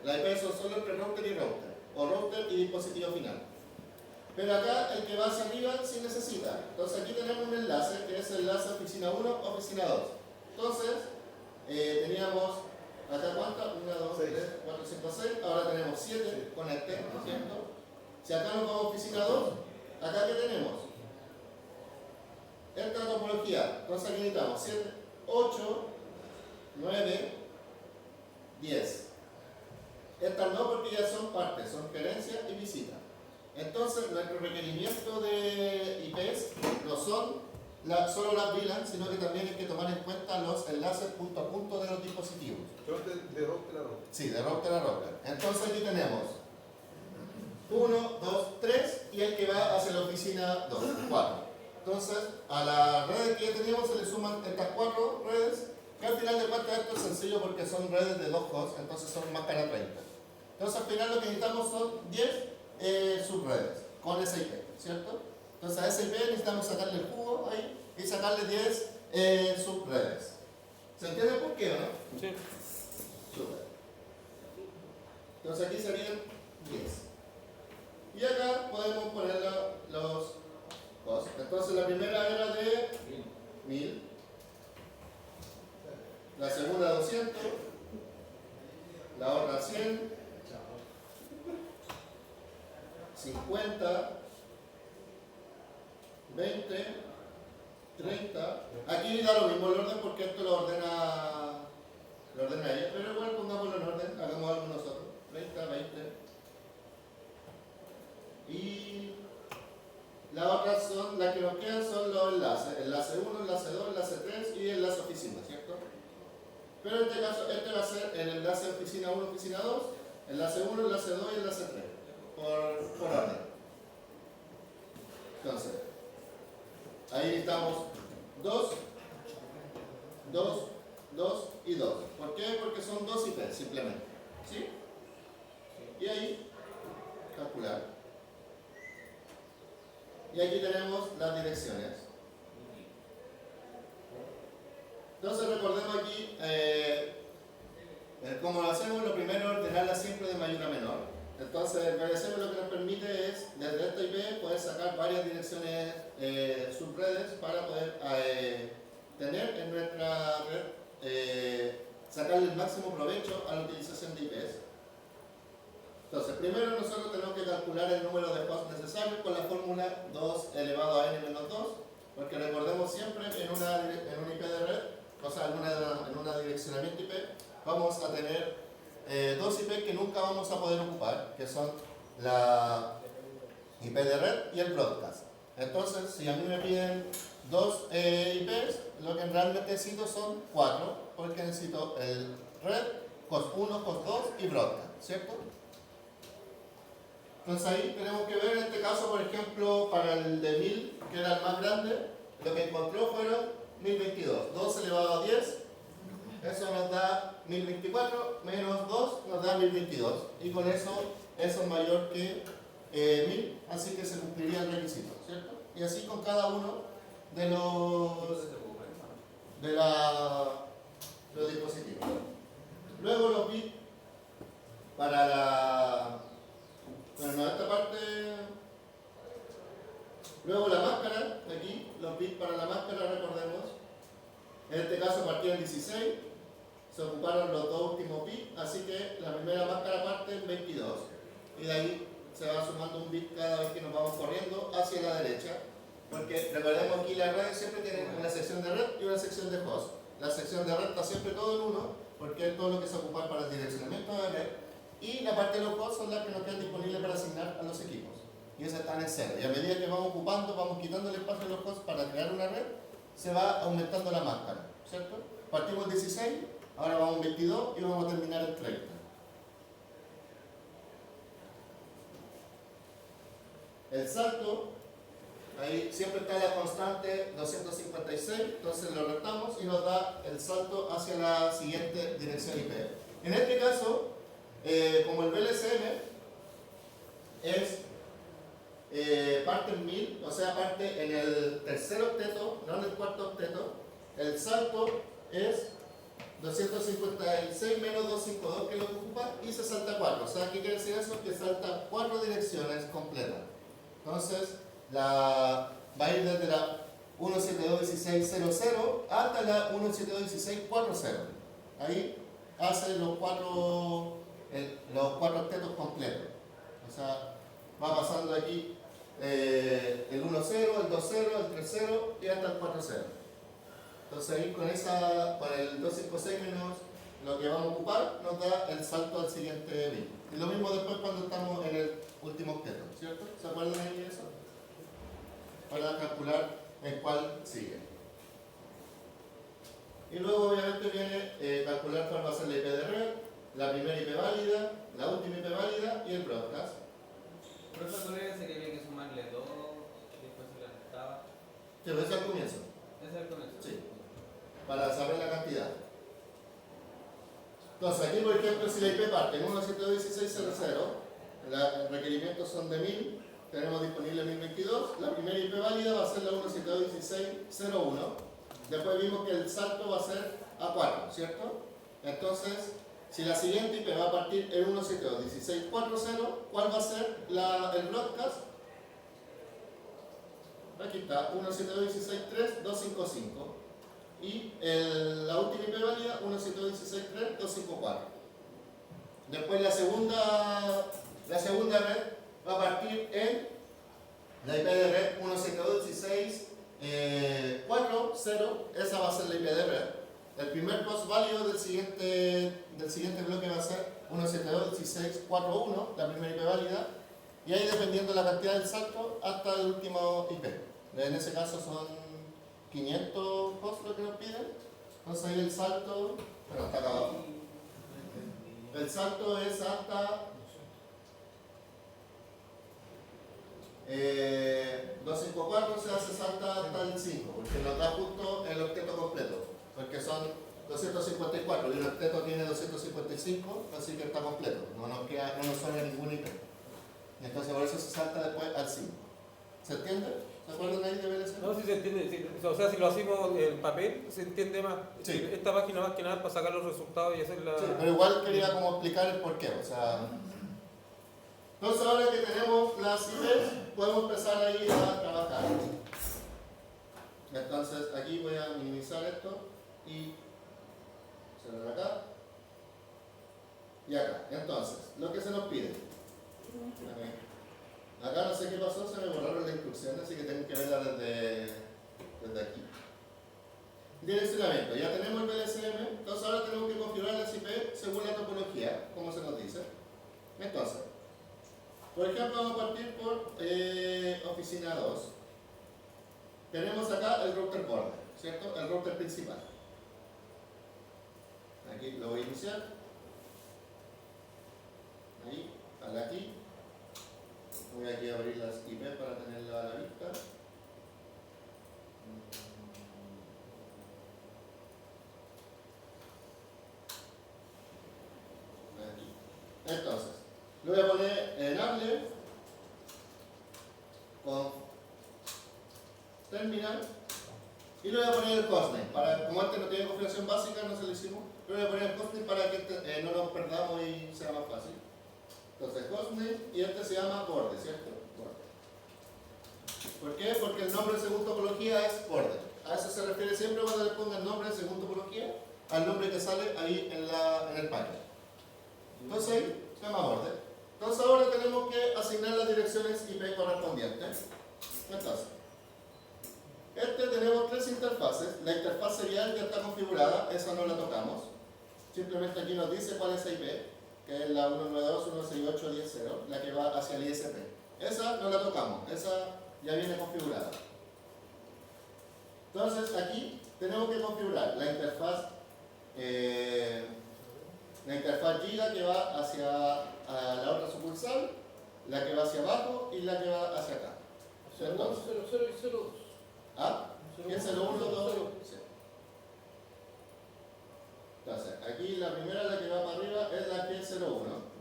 La IP son solo entre router y router, o router y dispositivo final. Pero acá el que va hacia arriba sí necesita. Entonces aquí tenemos un enlace que es el enlace oficina 1, oficina 2. Entonces, teníamos acá cuántas, 1, 2, 3, 4, 5, 6. Ahora tenemos 7 conectes, ¿no es cierto? Si acá nos vamos a oficina 2, acá ¿qué tenemos? Esta topología. Entonces aquí necesitamos 7, 8, 9, 10. Estas no, porque ya son partes, son gerencia y visita. Entonces, nuestro requerimiento de IPs no son solo las VLAN, sino que también hay que tomar en cuenta los enlaces punto a punto de los dispositivos. de router a router. Sí, de router a router. Entonces aquí tenemos 1, 2, 3 y el que va hacia la oficina 2, 4. Entonces, a las redes que ya teníamos se le suman estas 4 redes, que al final de cuentas esto es sencillo porque son redes de 2 hosts, entonces son más para 30. Entonces al final lo que necesitamos son 10 subredes con esa IP, ¿cierto? Entonces a esa IP necesitamos sacarle el jugo ahí y sacarle 10 subredes. ¿Se entiende por qué, no? Sí. Super. Entonces aquí serían 10. Y acá podemos poner los hosts. Entonces la primera era de 1000, la segunda 200, la otra 100, 50, 20, 30. Aquí da lo mismo el orden porque esto lo ordena ella, pero igual pongámoslo en orden, hagamos algo nosotros. 30, 20. Y las otras son, las que nos quedan son los enlaces. Enlace 1, enlace 2, enlace 3 y enlace oficina, ¿cierto? Pero en este caso, este va a ser el enlace oficina 1, oficina 2, enlace 1, enlace 2 y enlace 3. Por orden. Entonces, ahí estamos 2, 2, 2 y 2. ¿Por qué? Porque son 2 IP simplemente. ¿Sí? Y ahí, calcular. Y aquí tenemos las direcciones. Entonces recordemos aquí cómo lo hacemos. Lo primero es ordenarla siempre de mayor a menor. Entonces el VDC lo que nos permite es, desde esta IP, poder sacar varias direcciones subredes para poder tener en nuestra red, sacarle el máximo provecho a la utilización de IPs. Entonces, primero nosotros tenemos que calcular el número de hosts necesarios con la fórmula 2 elevado a n menos 2, porque recordemos siempre en una IP de red, o sea, en una direccionamiento IP, vamos a tener 2 IP que nunca vamos a poder ocupar, que son la IP de red y el broadcast. Entonces, si a mí me piden 2 IPs, lo que realmente necesito son 4, porque necesito el red, host 1, host 2 y broadcast, ¿cierto? Entonces ahí tenemos que ver en este caso, por ejemplo, para el de 1000, que era el más grande, lo que encontró fueron 1022. 2 elevado a 10, eso nos da 1024 menos 2 nos da 1022. Y con eso es mayor que 1000, así que se cumpliría el requisito, ¿cierto? Y así con cada uno de los dispositivos. Luego los bits para la... Bueno, esta parte... Luego la máscara, aquí, los bits para la máscara, recordemos. En este caso partían 16, se ocuparon los dos últimos bits, así que la primera máscara parte en 22. Y de ahí se va sumando un bit cada vez que nos vamos corriendo hacia la derecha. Porque recordemos aquí las redes siempre tienen una sección de red y una sección de host. La sección de red está siempre todo en uno, porque es todo lo que se ocupa para el direccionamiento de red. Y la parte de los hosts son las que nos quedan disponibles para asignar a los equipos. Y esas están en cero. Y a medida que vamos ocupando, vamos quitando el espacio de los hosts para crear una red, se va aumentando la máscara, ¿cierto? Partimos en 16, ahora vamos en 22 y vamos a terminar en 30. El salto, ahí siempre está la constante 256, entonces lo restamos y nos da el salto hacia la siguiente dirección IP. En este caso, como el VLCM es parte en 1000, o sea, parte en el tercer octeto, no en el cuarto octeto, el salto es 256 menos 252 que lo ocupa y se salta 4. O sea, ¿qué quiere decir eso? Que salta 4 direcciones completas. Entonces, va a ir desde la 172.16.00 hasta la 172.16.40. Ahí hace los cuatro octetos completos. O sea, va pasando aquí el 1.0, el 2.0, el 3.0 y hasta el 4.0. Entonces ahí con el 256 menos lo que vamos a ocupar nos da el salto al siguiente bit. Y lo mismo después cuando estamos en el último octeto, ¿cierto? ¿Se acuerdan ahí de eso? Para calcular en cuál sigue. Y luego obviamente viene calcular cuál va a ser la IP de red, la primera IP válida, la última IP válida y el broadcast. Profesor, ¿se que había que sumarle 2 y después se le restaba? Que lo hice al comienzo. ¿Ese es el comienzo? Sí. Para saber la cantidad. Entonces aquí por ejemplo si la IP parte en 172.16.00, los requerimientos son de 1000, tenemos disponible 1022, la primera IP válida va a ser la 172.16.01, después vimos que el salto va a ser a 4, ¿cierto? Entonces, si la siguiente IP va a partir en 172.16.40, ¿cuál va a ser el broadcast? Aquí está, 172.16.3.255. Y la última IP válida, 172.16.3.254. Después la segunda red va a partir en la IP de red 172.16.40, esa va a ser la IP de red. El primer post válido del siguiente bloque va a ser 172.16.41, la primera IP válida, y ahí dependiendo de la cantidad del salto hasta el último IP. En ese caso son 500 posts lo que nos piden, entonces ahí el salto, bueno, está acá abajo. El salto es hasta 254, se hace salta hasta el 5, porque nos da justo el octeto completo, porque son 254 y el octeto tiene 255, así que está completo, no nos suena ningún IP. Y entonces por eso se salta después al 5. ¿Se entiende? ¿Se acuerdan ahí de VLC? No, sí se entiende. Sí, o sea, si lo hacemos en papel, se entiende más. Sí. Esta página más que nada es para sacar los resultados y hacer la... Sí, pero igual quería como explicar el porqué, o sea... Entonces ahora que tenemos las IPs, podemos empezar ahí a trabajar. Entonces aquí voy a minimizar esto y cerrar acá y acá. Entonces, lo que se nos pide. Acá no sé qué pasó, se me borraron las instrucciones, así que tengo que verla desde aquí. Direccionamiento, ya tenemos el VLCM, entonces ahora tenemos que configurar las IP según la topología, como se nos dice. Entonces, por ejemplo, vamos a partir por oficina 2. Tenemos acá el router border, ¿cierto? El router principal. Aquí lo voy a iniciar. Ahí, sale aquí. Voy aquí a abrir las IP para tenerla a la vista. voy a poner enable con terminal y le voy a poner el hostname. Para, como este no tiene configuración básica, no se lo hicimos, le voy a poner el hostname para que no nos perdamos y sea más fácil. Entonces hostname y este se llama borde, ¿cierto? Borde. ¿Por qué? Porque el nombre según topología es borde. A eso se refiere siempre cuando le pongan nombre según topología al nombre que sale ahí en el paquete. Entonces ahí se llama borde. Entonces ahora tenemos que asignar las direcciones IP correspondientes. Entonces, tenemos tres interfaces. La interfaz serial ya está configurada, esa no la tocamos. Simplemente aquí nos dice cuál es la IP, que es la 192.168.10.0, la que va hacia el ISP. Esa no la tocamos, esa ya viene configurada. Entonces aquí tenemos que configurar la interfaz giga que va hacia la otra sucursal, la que va hacia abajo y la que va hacia acá. Entonces, 0 y 02. ¿ah? ¿Qué es 01, 2? Sí. Entonces, aquí la primera, la que va para arriba, es la que es 01.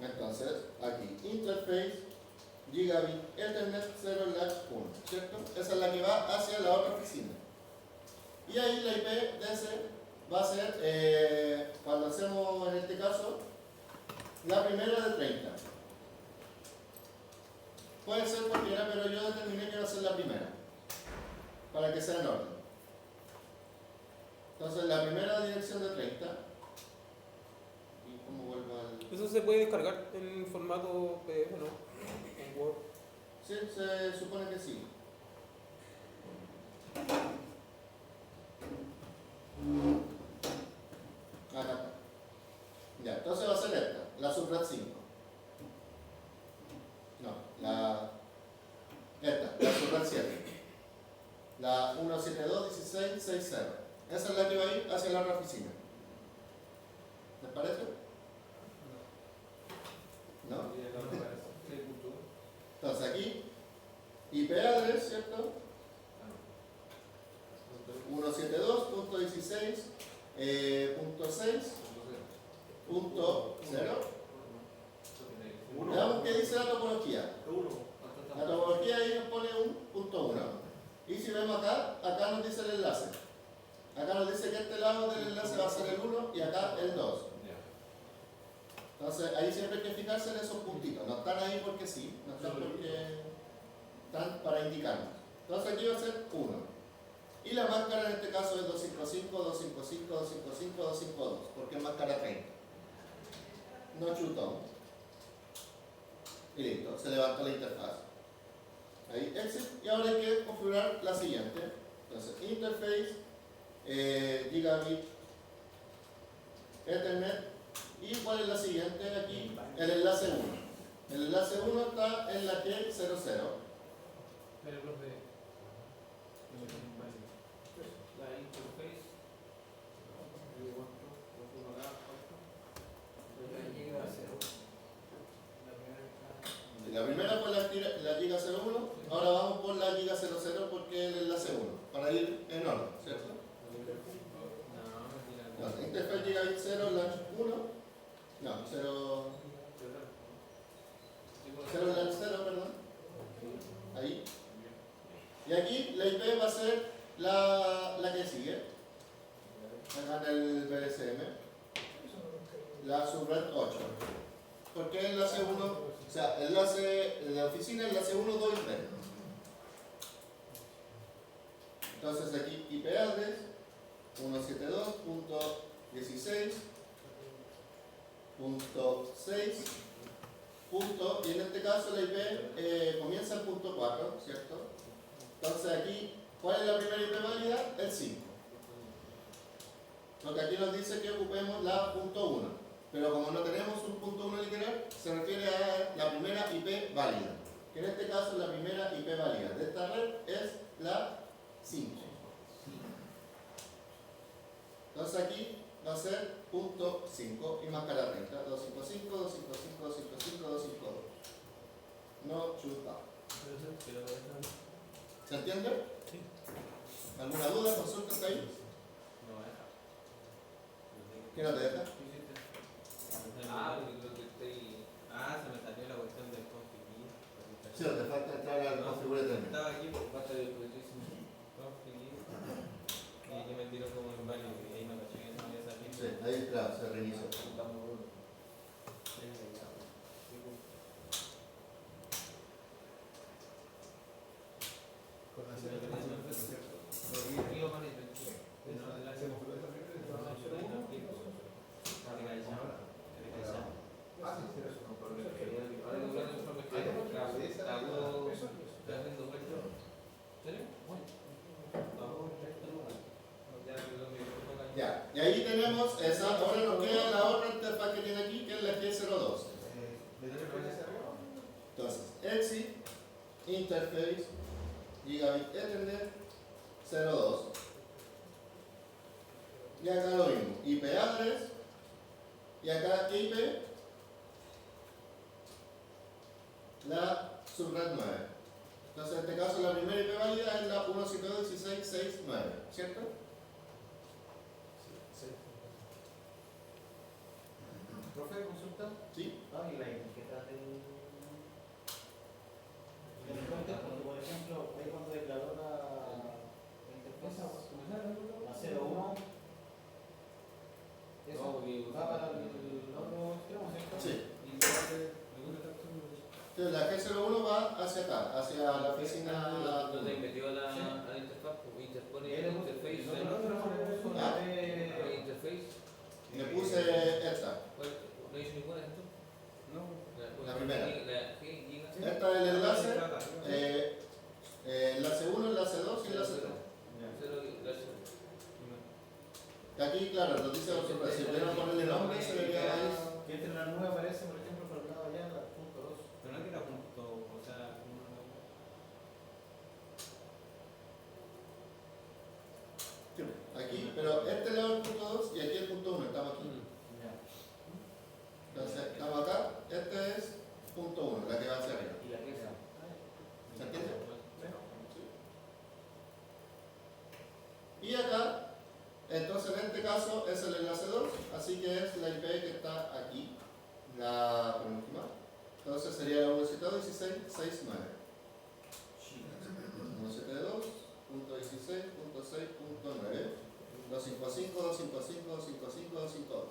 Entonces, aquí, interface, gigabit, ethernet 0 latch 1, ¿cierto? Esa es la que va hacia la otra oficina. Y ahí la IP de ese va a ser, cuando hacemos en este caso, la primera de 30. Puede ser cualquiera, pero yo determiné que va a ser la primera, para que sea en orden. Entonces, la primera dirección de 30. ¿Y cómo vuelvo al...? Eso se puede descargar en formato PDF, ¿no? En Word. Sí, se supone que sí. Acá está. Ya, entonces va a ser esta, la subrat 5. No, la subrat 7. La 172.16.60. Esa es la que va a ir hacia la otra oficina. ¿Les parece? ¿No? Entonces aquí, IP address, ¿cierto? 172.16.6.0. Veamos qué dice la topología. La topología ahí nos pone un punto 1. Y si vemos acá, acá nos dice el enlace. Acá nos dice que este lado del enlace va a ser el 1 y acá el 2. Entonces ahí siempre hay que fijarse en esos puntitos. No están ahí porque sí, no están porque están para indicarnos. Entonces aquí va a ser 1. Y la máscara en este caso es 255, 255, 255, 252, porque es máscara 30. No chutón. Y listo, se levanta la interfaz. Ahí, exit. Y ahora hay que configurar la siguiente. Entonces, interface, gigabit, ethernet. ¿Y cuál es la siguiente aquí? El enlace 1. El enlace 1 está en la que 00. La interface. La primera fue la giga 01, ahora vamos por la giga 00 porque es el enlace 1, para ir en orden, ¿cierto? No, interfaz gigabit 0, launch 1, no, 0 launch 0, perdón, ahí. Y aquí la IP va a ser la que sigue, acá en el BSM, la subred 8, porque el enlace 1, o sea, enlace de la oficina, enlace 1, 2 y 3. Entonces aquí IP address 172.16.6. Y en este caso la IP comienza en punto 4, ¿cierto? Entonces aquí, ¿cuál es la primera IP válida? El 5. Porque aquí nos dice que ocupemos la punto 1. Pero como no tenemos un punto 1 literal, se refiere a la primera IP válida. Que en este caso la primera IP válida de esta red es la 5. Entonces aquí va a ser punto 5 y máscara 30. 255, 255, 255, 252. No chuta. ¿Se entiende? Sí. ¿Alguna duda? Consulta hasta ahí. No deja. ¿Qué no te deja? ahora configure terminal. Estaba aquí, basta de disposición. Y que me tiró como en baño, y ahí no caché que no había salido. Sí, ahí claro, se reinició. Con la serie de ¿no es cierto? Ah, sí, sí, eso. Ya, y ahí tenemos esa, ahora nos queda la otra interfaz que tiene aquí, que es la G02. Entonces, exit, interface, gigabit Ethernet, 02. Y acá lo mismo, IP address, y acá ¿qué IP? La subred 9. Entonces, en este caso, la primera IP válida es la 172.16.6.9, ¿cierto? Profe, consulta. Sí. No, y la etiqueta del router, porque por ejemplo, ahí cuando declaró la interfaz, la 01, eso va para el otro extremo, ¿cierto? Sí. Entonces, la G01 va hacia acá, hacia la oficina. Donde metió la interfaz, interpone Y ahí el le puse- interface. nosotros tenemos una de- El interface. Le puse esta. ¿No hizo ninguna de estas? La primera. La G, giga. Esta es el enlace. Enlace 1, enlace 2 y enlace 3. Y aquí, claro, nos dice otro. Si pudiéramos ponerle nombre, se vería más. Que entre la nueva aparece, por ejemplo, por el lado allá, la punto 2. Pero no que era punto, o sea, Aquí, pero este lado es el punto 2 y aquí el punto 1, estamos aquí. Entonces, estamos acá, este es punto 1, la que va hacia arriba. Y la que esa. ¿Se entiende? Y acá, entonces en este caso es el enlace 2, así que es la IP que está aquí, la penúltima. Entonces sería la 172.16.6.9. 172.16.6.9. 255, 255, 255, 252.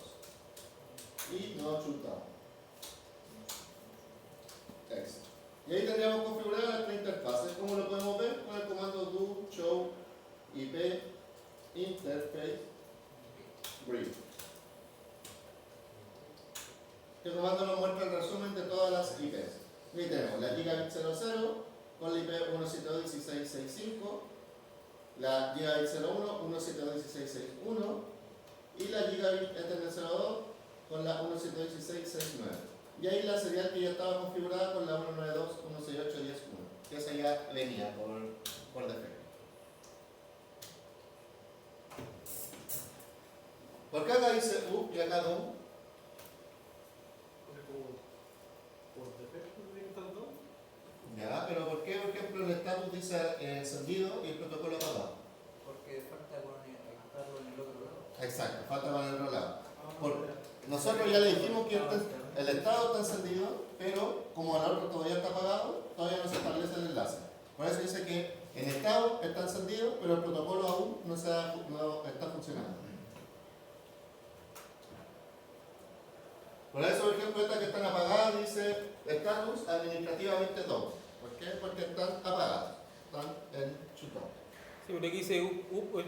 Y no chutamos. Exit. Y ahí tendríamos configuradas las tres interfaces. ¿Cómo lo podemos ver? Con el comando do show IP interface brief. Este comando nos muestra el resumen de todas las IPs. Aquí tenemos la gigabit 00 con la IP 172.16.6.5, la gigabit 01 172.16.6.1 y la gigabit Ethernet 02 con la 172.16.6.9. Y ahí la serial que ya estaba configurada con la 192.168.10.1, que esa ya venía por defecto. ¿Por qué acá dice U y acá no? Por defecto tiene que estar todo. Ya, pero ¿por qué, por ejemplo, el status dice encendido y el protocolo apagado? Porque falta conectarlo en el otro lado. Exacto, falta para el otro lado. Nosotros ya le dijimos que el estado está encendido, pero como el otro todavía está apagado, todavía no se establece el enlace. Por eso dice que en estado está encendido, pero el protocolo aún no está funcionando. Por eso, por ejemplo, estas que están apagadas dice status administrativamente 2. ¿Por qué? Porque están apagadas, están en shutdown. Sí, porque aquí dice es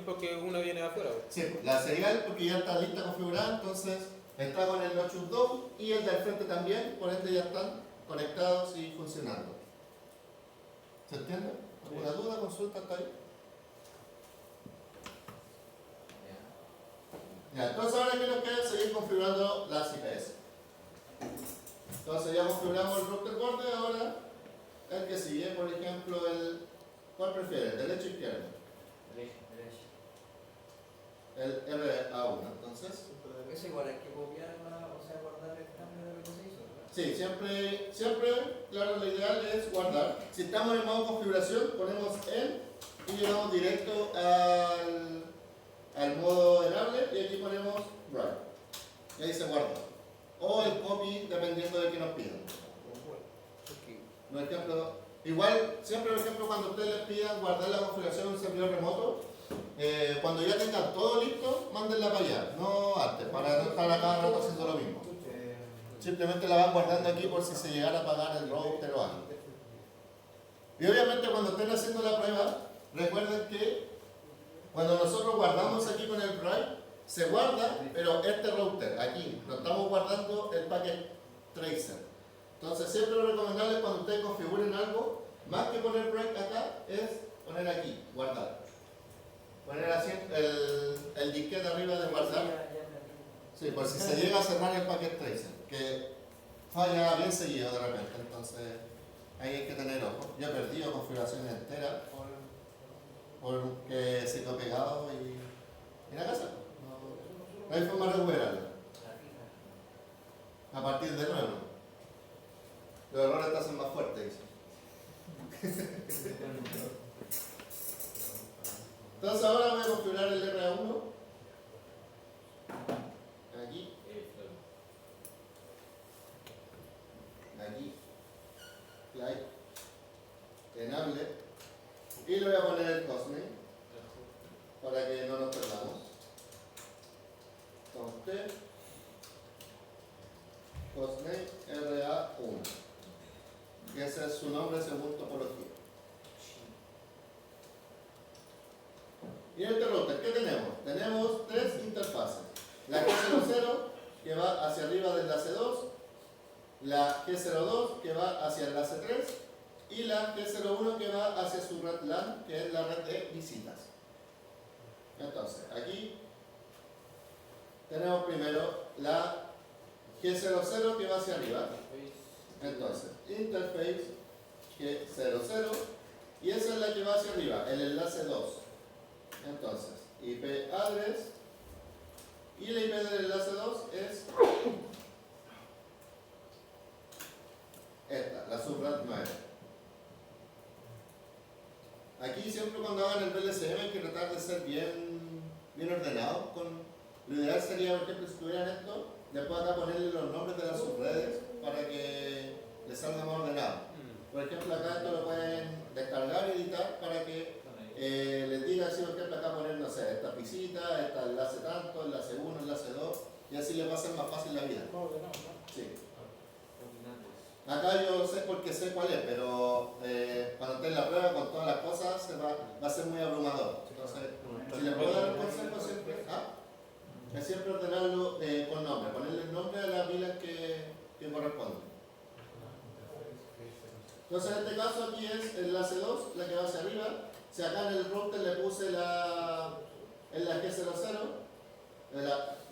porque una viene de afuera. Sí, la serial porque ya está lista configurada, entonces está con el no shutdown y el del frente también, por ende ya están conectados y funcionando. ¿Se entiende? ¿Alguna duda, consulta hasta ahí? Ya, entonces ahora que nos queda seguir configurando las IPs. Entonces ya configuramos el router border, ahora el que sigue, por ejemplo, ¿cuál prefiere? ¿Derecho o izquierdo? Derecho. El RA1, entonces. Es igual, hay que copiar, o sea, guardar el cambio de lo que se hizo, ¿verdad? Sí, siempre, claro, lo ideal es guardar. Si estamos en modo configuración, ponemos en y llegamos directo al modo enable y aquí ponemos write. Y ahí se guarda. O el copy, dependiendo de qué nos pidan. Por ejemplo, igual siempre cuando ya tengan todo listo, mándenla para allá, no antes, para no estar a cada rato haciendo lo mismo. Simplemente la van guardando aquí por si se llegara a apagar el router o algo. Y obviamente cuando estén haciendo la prueba, recuerden que cuando nosotros guardamos aquí con el drive, se guarda, pero este router, aquí, lo estamos guardando el packet tracer. Entonces siempre lo recomendable cuando ustedes configuren algo, más que poner break acá, es poner aquí, guardar. Poner así el disquete arriba de guardar. Sí, por si se llega a cerrar el packet tracer, que falla bien seguido de repente, entonces ahí hay que tener ojo. Yo he perdido configuraciones enteras porque se quedó pegado y la casa. No hay forma de recuperarlo. A partir de nuevo. Los errores te hacen más fuerte, dice. Entonces ahora voy a configurar el RA1. Aquí. Aquí. Like. Enable. Y le voy a poner el Cosme para que no nos perdamos. Conste. Cosme RA1. Y ese es su nombre según topología. Y en este router, ¿qué tenemos? Tenemos tres interfaces. La G00 que va hacia arriba del enlace 2, la G02 que va hacia el enlace 3 y la G01 que va hacia su red LAN, que es la red de visitas. Entonces, aquí tenemos primero la G00 que va hacia arriba. Entonces, interface G00 y esa es la que va hacia arriba, el enlace 2. Entonces, IP address y la IP del enlace 2 es esta, la subred 9. Aquí siempre cuando hagan el VLCM hay que tratar de ser bien ordenado. Lo ideal sería, por ejemplo, si tuvieran esto, después acá ponerle los nombres de las subredes para que les salga más ordenado. Por ejemplo, acá esto lo pueden descargar y editar para que les diga así, por ejemplo, acá poner, no sé, esta visita, esta enlace tanto, enlace 1, enlace 2, y así les va a ser más fácil la vida. Sí. Acá yo sé porque sé cuál es, pero cuando esté en la prueba con todas las cosas va a ser muy abrumador. Entonces, si les puedo dar un consejo siempre, es siempre ordenarlo con nombre, ponerle el nombre a las pilas que corresponden. Entonces en este caso aquí es el enlace 2, la que va hacia arriba. Si acá en el router le puse en la G00,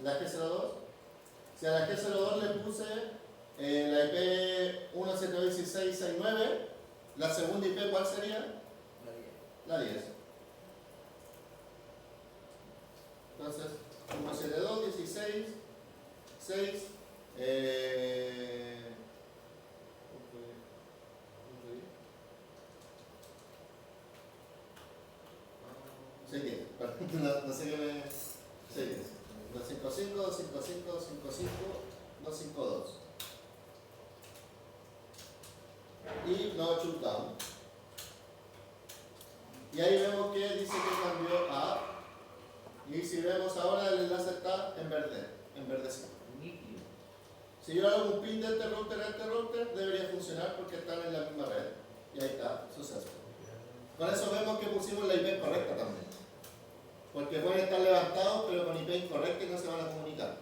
la G02, si a la G02 le puse la IP 172.16.69, la segunda IP ¿cuál sería? La 10. Entonces, 172.16.6 no sé qué me... 255, 255, 255, 252. Y no shutdown. Y ahí vemos que dice que cambió a... Y si vemos ahora el enlace está en verde, enverdecido. Si yo hago un pin de este router a este router, debería funcionar porque están en la misma red. Y ahí está, suceso. Con eso vemos que pusimos la IP correcta también. Porque pueden estar levantados, pero con IP incorrecta y no se van a comunicar.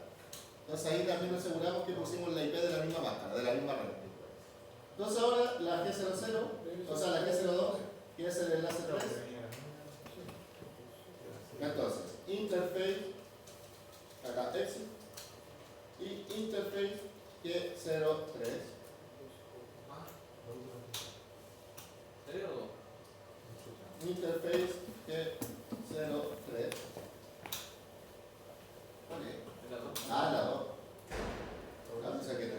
Entonces ahí también nos aseguramos que pusimos la IP de la misma máscara, de la misma red. Entonces ahora la G00, o sea la G02, que es el enlace 3. Entonces, interface, acá exit, y interface G03. Interface G03. La 2. No sé qué 3.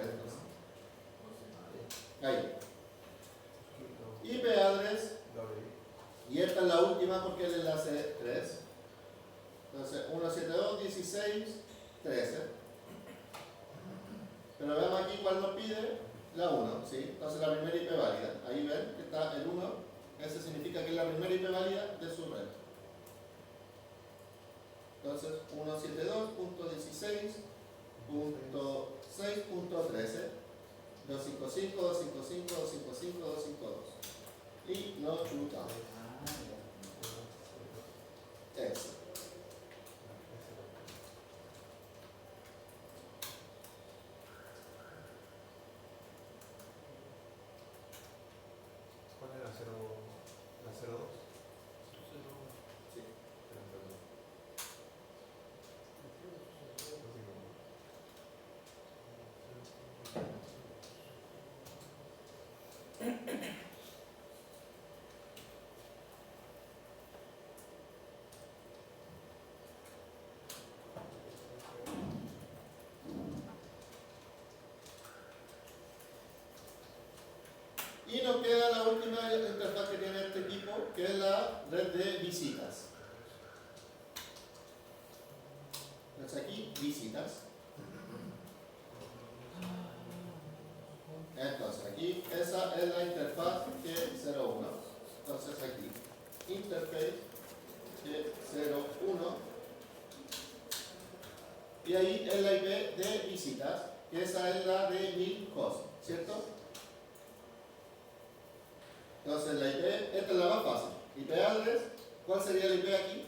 Ahí. IP address. Y esta es la última porque es el enlace 3. Entonces, 172.16.13. Pero veamos aquí cuál nos pide. La 1, ¿sí? Entonces la primera IP válida. Ahí ven que está el 1. Ese significa que es la primera IP válida de su red. Entonces 172.16.6.13, 255, 255, 255, 252. Y no chutamos. Eso. ¿Cuál era? ¿La 02? Sí. Y nos queda la última interfaz que tiene este equipo, que es la red de visitas. Entonces aquí, visitas. Entonces aquí, esa es la interfaz G01. Entonces aquí, interface G01. Y ahí es la IP de visitas, que esa es la de 1000 hosts, ¿cierto? Entonces la IP, esta es la más fácil. IP address, ¿cuál sería la IP aquí?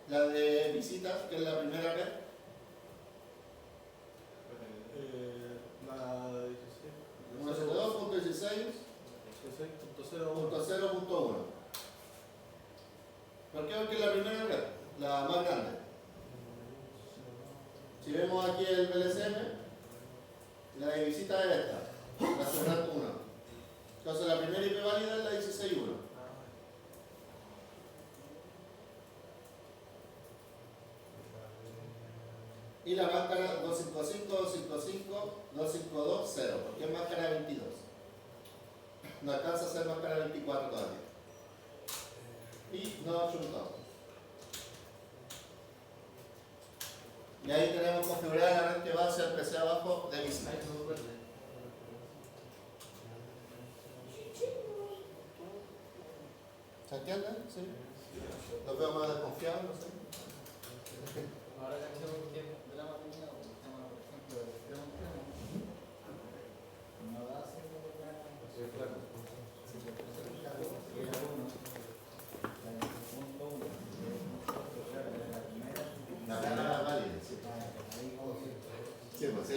La de visitas, que es la primera red. La 172.16.0.1. 16.01. ¿Por qué? Porque es la primera red, la más grande. Si vemos aquí el VLCM, la de visita es esta, la subred 1. Entonces la primera IP válida es la 16.1. Y la máscara 255, 255, 252, 0, porque es máscara 22. No alcanza a ser máscara 24 todavía. Y no chuntamos. Y ahí tenemos configurada la red que va hacia el PC abajo de visita. ¿Se entiende? Sí. Los veo más desconfiados, no sé. Ahora cachamos que drama tenía un tema, por ejemplo, de extremo. No da así como Sí, claro. La primera válida, sí. Sí, pues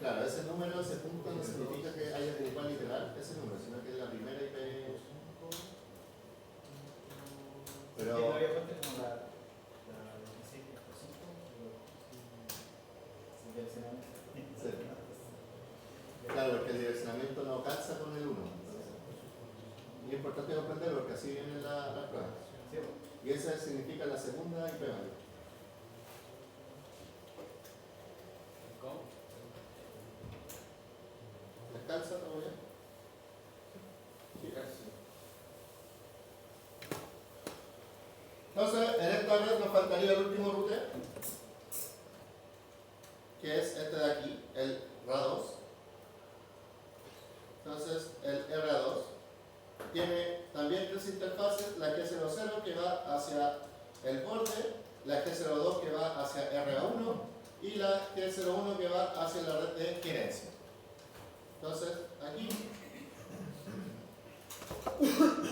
claro, ese número, ese punto no significa que haya que ocupar literal ese número, sino que es la primera IP. Pero como la 26 por 5, sí. Claro, porque el direccionamiento no calza con el 1. Y es importante comprenderlo porque así vienen las pruebas. Y esa significa la segunda IP válida. ¿Cómo? ¿Les calza todo bien? Sí. Entonces, en esta red nos faltaría el último router, que es este de aquí, el RA2. Entonces, el RA2 tiene también tres interfaces, la G00 que va hacia el borde, la G02 que va hacia RA1 y la G01 que va hacia la red de gerencia. Entonces, aquí,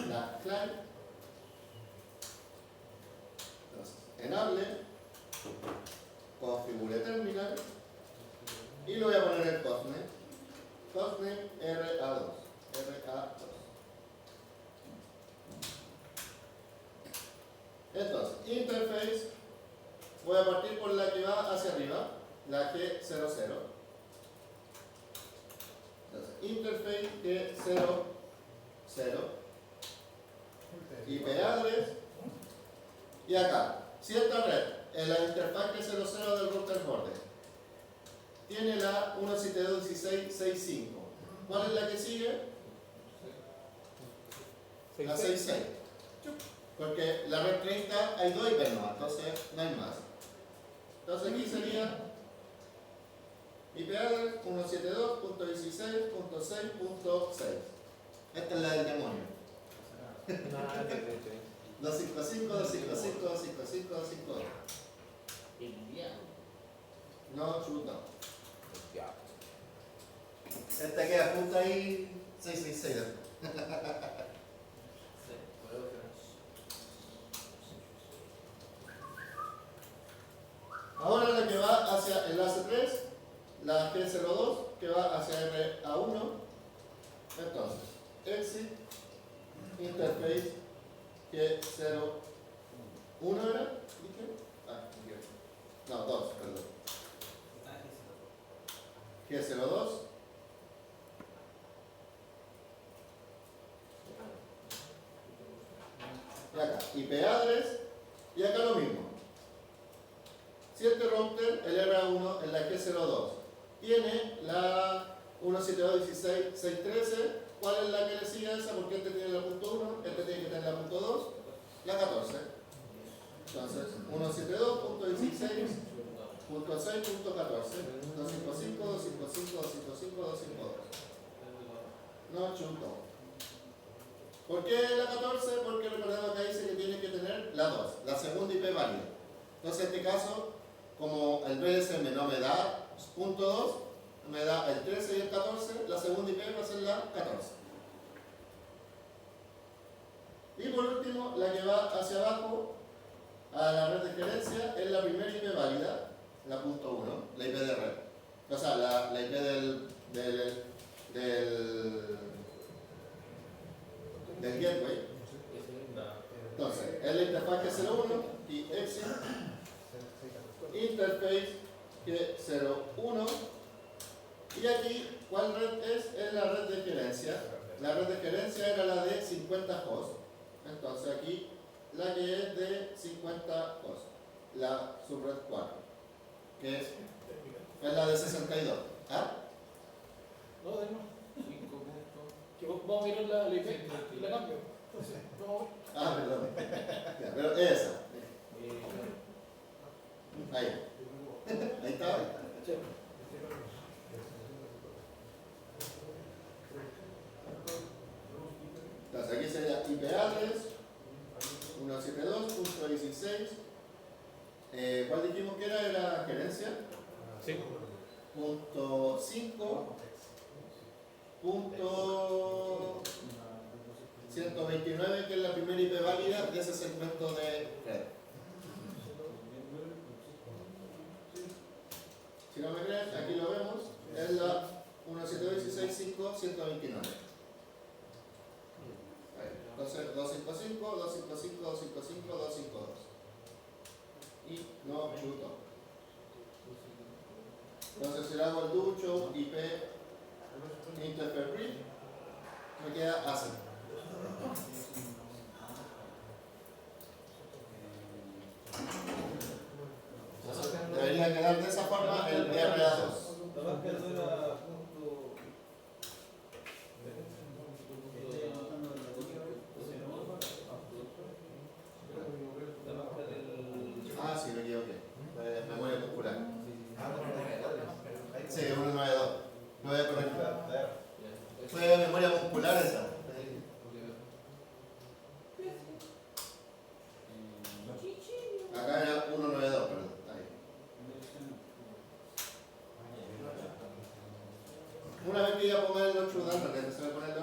la client. Entonces, enable, configure terminal y le voy a poner el hostname RA2. Entonces, interface, voy a partir por la que va hacia arriba, la G00. Entonces, interface G00, IP address, y acá, si esta red en la interfaz G00 del router borde tiene la 172.16.6.5, ¿cuál es la que sigue? La 6.6. Porque la red 30 hay dos IP nomás, entonces no hay más. Entonces aquí sería IP address 172.16.6.6. Esta es la del demonio. 255, 255, 255, 252. No, chuta. Ya. Esta queda justo ahí 666. Ahora la que va hacia enlace 3, la G02 que va hacia RA1. Entonces, exit interface G01 era, dije. Ah, no, 2, perdón. G02. Y acá, IP address, y acá lo mismo. Si este router, el RA1 en la G02, tiene la 172.16.613, ¿cuál es la que le sigue a esa? Porque este tiene la punto 1, este tiene que tener la punto 2, la 14. Entonces, 172.16.6.14, 255, 255, 255, 252. No chuto. ¿Por qué la 14? Porque recordemos que ahí dice que tiene que tener la 2, la segunda IP válida. Entonces, en este caso, como el BSM no me da punto 2, me da el 13 y el 14, la segunda IP va a ser la 14. Y por último, la que va hacia abajo a la red de gerencia es la primera IP válida, la punto 1, la IP de red. O sea, la IP del gateway. Entonces, es la interfaz G01 y exit interface G01. Y aquí, ¿cuál red es? Es la red de gerencia. La red de gerencia era la de 50 hosts. Entonces aquí, la que es de 50 hosts. La subred 4. Que es la de 62. ¿Ah? No, de nuevo. Que vamos a mirar la IP y la cambio. Entonces, vamos Ah, perdón. Ya, pero esa. Ahí. Ahí está. Entonces aquí sería IP address 172.16. ¿Cuál dijimos que era? Era gerencia. Sí. Punto 5. Punto 129, que es la primera IP válida de ese segmento de red. Si no me creen, aquí lo vemos, es la 172.16.5.129. Entonces 255, 255, 255, 252. Y no chuto. Entonces si le hago el ducho IP interface brief, me queda así. Debería quedar de esa forma el RA2. Ah, sí, me equivoqué. Memoria muscular. Sí, 192. Lo voy a corregir. Fue memoria muscular esa. Acá era 192, perdón. Ahí. Una vez que ya ponga el 8 dando, que se va a poner el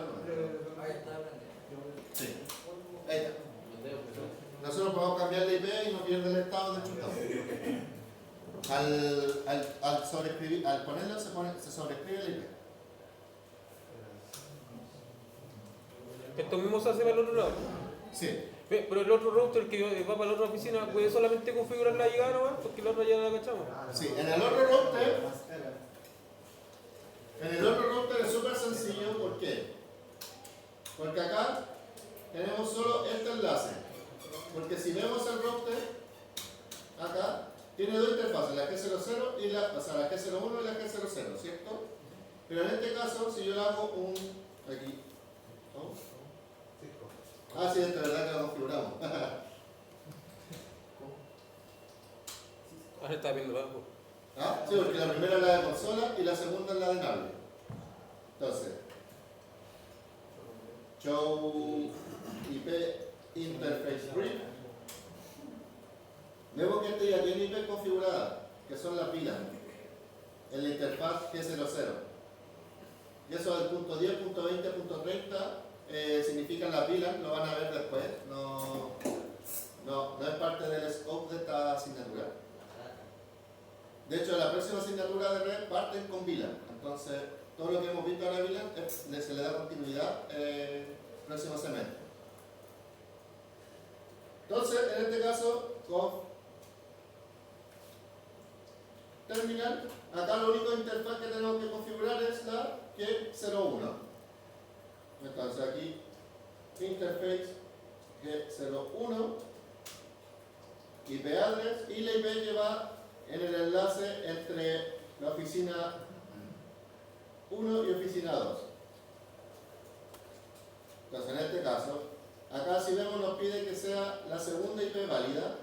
9. Sí. Ahí está. Nosotros podemos cambiar de IP y no pierde el estado de chutado. Al sobreescribir, al ponerlo se sobreescribe el IP. Esto mismo se hace para el otro lado. Sí. Pero el otro router que va para la otra oficina puede solamente configurar la llegada nomás, porque la otra ya la cachamos. Sí, en el otro router es súper sencillo. ¿Por qué? Porque acá tenemos solo este enlace. Porque si vemos el router, acá tiene dos interfaces, la G00 y la G01 y la G00, ¿cierto? Pero en este caso, si yo le hago un aquí, ¿no? Ah, sí, es verdad que lo configuramos. Ahora está viendo abajo. ¿Ah? Sí, porque la primera es la de consola y la segunda es la de nave. Entonces, show IP interface brief. Vemos que este ya tiene IP configurada, que son las pilas. en la interfaz G00. Y eso del punto 10, punto 20, punto 30 significan las VLAN, lo van a ver después. No es parte del scope de esta asignatura. De hecho, la próxima asignatura de red parten con VLAN. Entonces, todo lo que hemos visto ahora de VLAN se le da continuidad próximo semestre. Entonces, en este caso, con terminal, acá lo único interfaz que tenemos que configurar es la G01. Entonces aquí, interface G01, IP address y la IP que va en el enlace entre la oficina 1 y oficina 2. Entonces en este caso, acá si vemos nos pide que sea la segunda IP válida.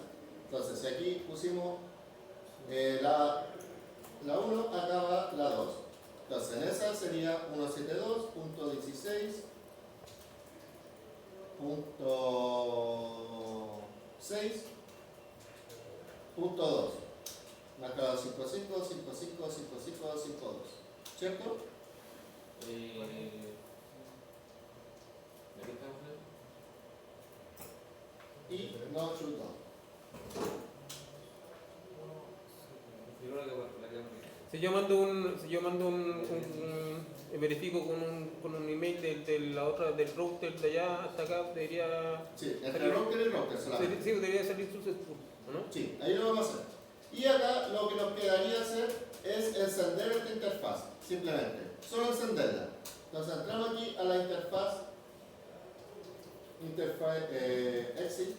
Entonces si aquí pusimos la 1, acá va la 2. Entonces en esa sería 172.16.6.2. Marcado 55, 55, 55, 52. ¿Cierto? ¿De qué estamos hablando? Y no chutó. Si yo mando verifico con un email del router de allá hasta acá, debería. Sí, entre router y router solamente. Sí, debería salir successful, ¿no? Sí, ahí lo vamos a hacer. Y acá lo que nos quedaría hacer es encender esta interfaz, simplemente. Solo encenderla. Entonces entramos aquí a la interfaz exit.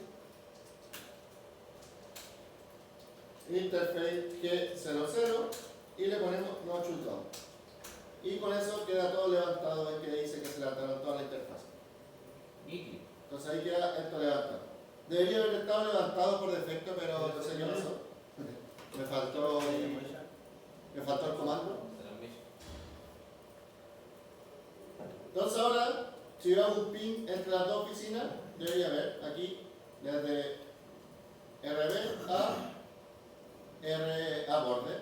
Interface G00 y le ponemos no shutdown. Y con eso queda todo levantado, ven que dice que se levantaron toda la interfaz. Entonces ahí queda esto levantado. Debería haber estado levantado por defecto, pero no sé qué pasó. Me faltó el comando. Entonces ahora, si yo hago un ping entre las dos oficinas, debería haber aquí desde RB a borde.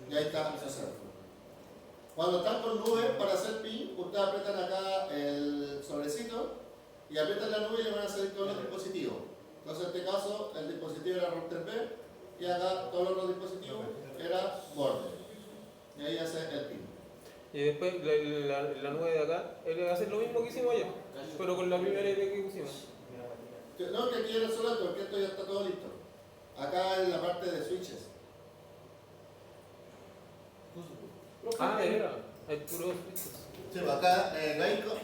Y ahí está. Cuando están con nubes para hacer ping, ustedes apretan acá el sobrecito y aprietan la nube y le van a salir todos los dispositivos. Entonces en este caso el dispositivo era router B y acá todos los otros dispositivos era borde. Y ahí hace el ping. Y después la nube de acá, él va a hacer lo mismo que hicimos allá, pero con la primera IP que pusimos. No, que aquí era solo porque esto ya está todo listo. Acá en la parte de switches. Ah, de verdad, hay puros switches. Sí, pues acá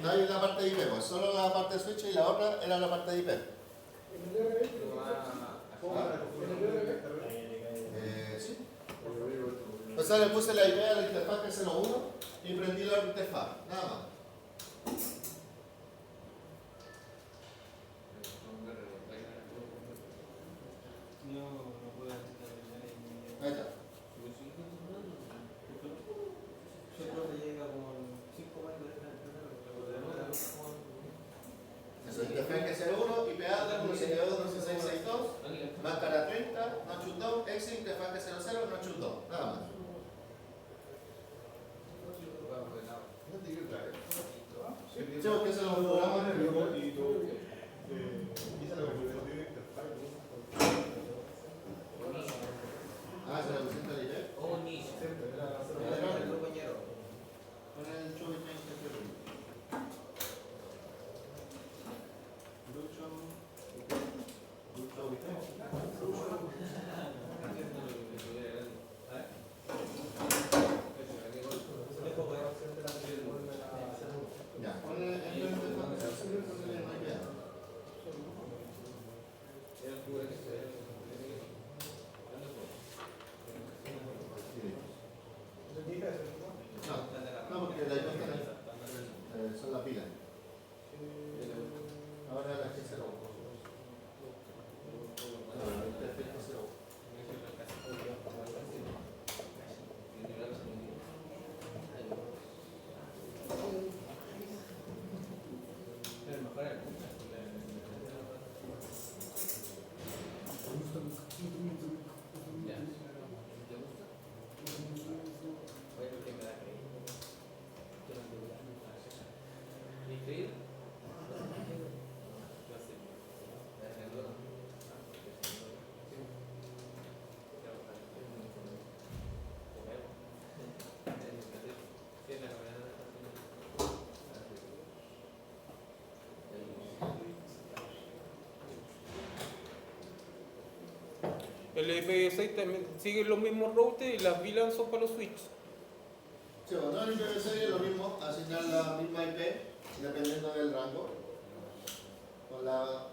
no hay una parte de IP, pues solo la parte de switch y la otra era la parte de IP. Sí. O sea, le puse la IP a la interfaz G01 y prendí la interfaz, nada más. Ahí está. Eso, interfaz G01, IP address 172.16.6.2, máscara 30, no shutdown, exit, interfaz G00, no shutdown, nada más. Sí, porque eso lo configuramos en el Ah, se lo pusiste al IP. Oh, ni. Con el Chubby Paint que fue. El IPv6 también sigue los mismos routers y las VLAN son para los switches. Sí, bueno, en IPv6 es lo mismo, asignar la misma IP dependiendo del rango. Con la.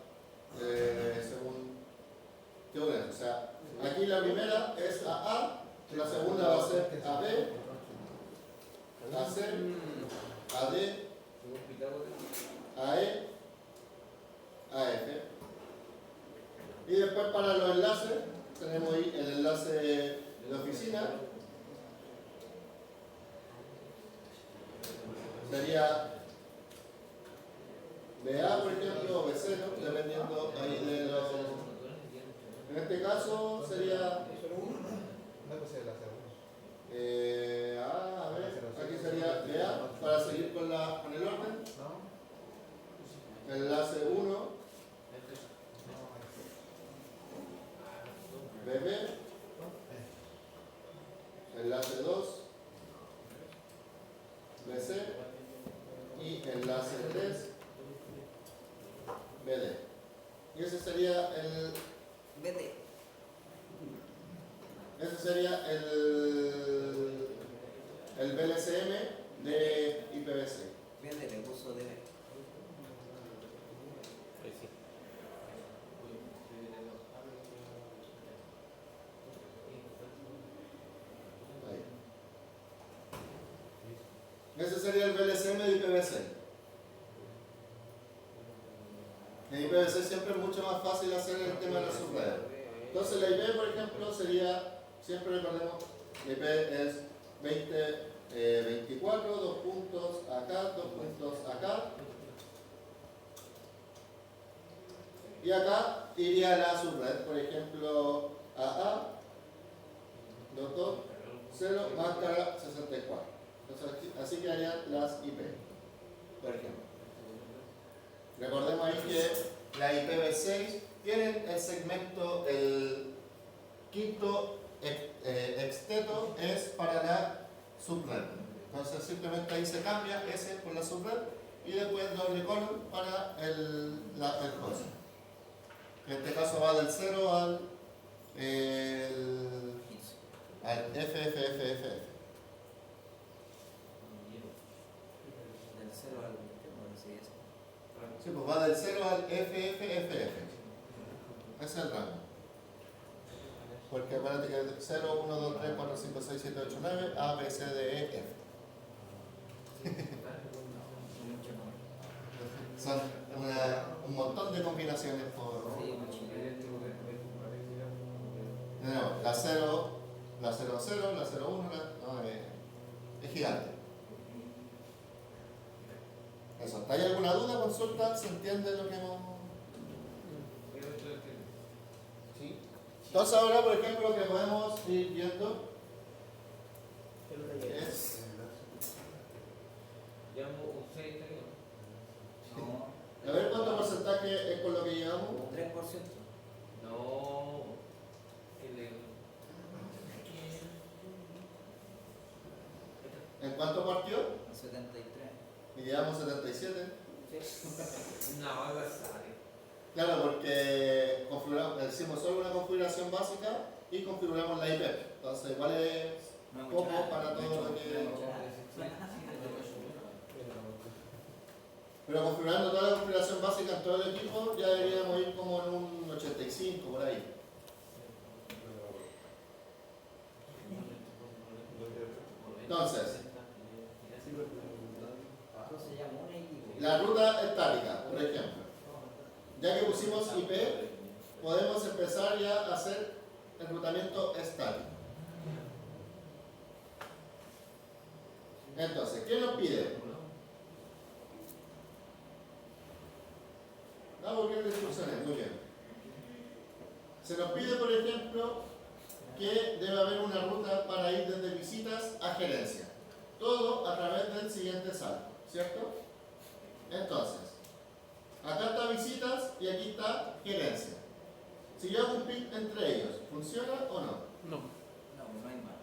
Según. ¿Qué hora es? O sea, aquí la primera es AA, la segunda va a ser AB, AC, AD, AE, AF. Y después para los enlaces, tenemos ahí el enlace de oficina. Sería BA, por ejemplo, o BC, ¿no? Dependiendo ahí de los. En este caso sería. No, pues es la segunda. A ver, aquí sería BA para seguir con el orden. ¿No? Enlace 1, BB, enlace 2, BC y enlace 3, BD. Y ese sería el. Vete. Ese sería el VLCM de IPv6. Vete, le puso DB. Ahí sí. Ahí. Ese sería el VLCM de IPv6. En IPv6 siempre es mucho más fácil hacer el tema de la subred. Entonces la IP, por ejemplo, sería, siempre recordemos, la IP es 2024, 2 puntos acá, 2 puntos acá. Y acá iría la subred, por ejemplo, AA, 0, máscara 64. Entonces así quedarían las IP, por ejemplo. Recordemos ahí que la IPv6 tienen el segmento, el quinto exteto es para la subred. Entonces simplemente ahí se cambia ese por la subred y después doble colon para el host. En este caso va del 0 al FFFF. Del 0 al 21, sí, eso. Sí, pues va del 0 al FFFF. Ese es el rango. Porque acuérdate que es 0, 1, 2, 3, 4, 5, 6, 7, 8, 9, A, B, C, D, E, F. Son un montón de combinaciones por. No, la 0, la 0, 0, la 0, 1, no, es gigante. Eso, ¿hay alguna duda? Consulta, ¿se entiende lo que hemos? ¿Sí? Entonces ahora, por ejemplo, lo que podemos ir viendo es. A ver cuánto porcentaje es con lo que llevamos. 3%. No. ¿En cuánto partió? 73. Y llevamos 77. No, algo así. Claro, porque hicimos solo una configuración básica y configuramos la IP. Entonces igual es No es poco mucho nada, para no es todo lo mucho que. nada, no es mucho nada. Pero configurando toda la configuración básica en todo el equipo ya deberíamos ir como en un 85 por ahí. Entonces, Eso se llama un equipo. la ruta estática, por ejemplo. Ya que pusimos IP, podemos empezar ya a hacer enrutamiento estático. Entonces, ¿qué nos pide? Vamos a ver las instrucciones, muy bien. Se nos pide, por ejemplo, que debe haber una ruta para ir desde visitas a gerencia. Todo a través del siguiente salto, ¿cierto? Entonces, acá está visitas y aquí está gerencia. Si yo hago un pic entre ellos, ¿funciona o no? No, No, no hay más.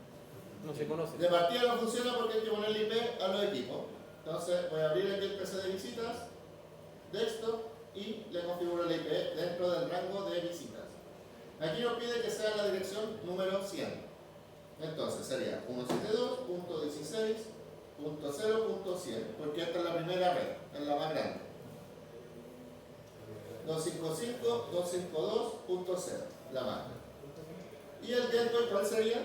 no se conoce. De partida no funciona porque hay que ponerle IP a los equipos. Entonces voy a abrir aquí el PC de visitas, desktop, y le configuro la IP dentro del rango de visitas. Aquí nos pide que sea la dirección número 100. Entonces sería 172.16.0.100, porque esta es la primera red, es la más grande. 255.252.0, la más grande. ¿Y el gateway cuál sería?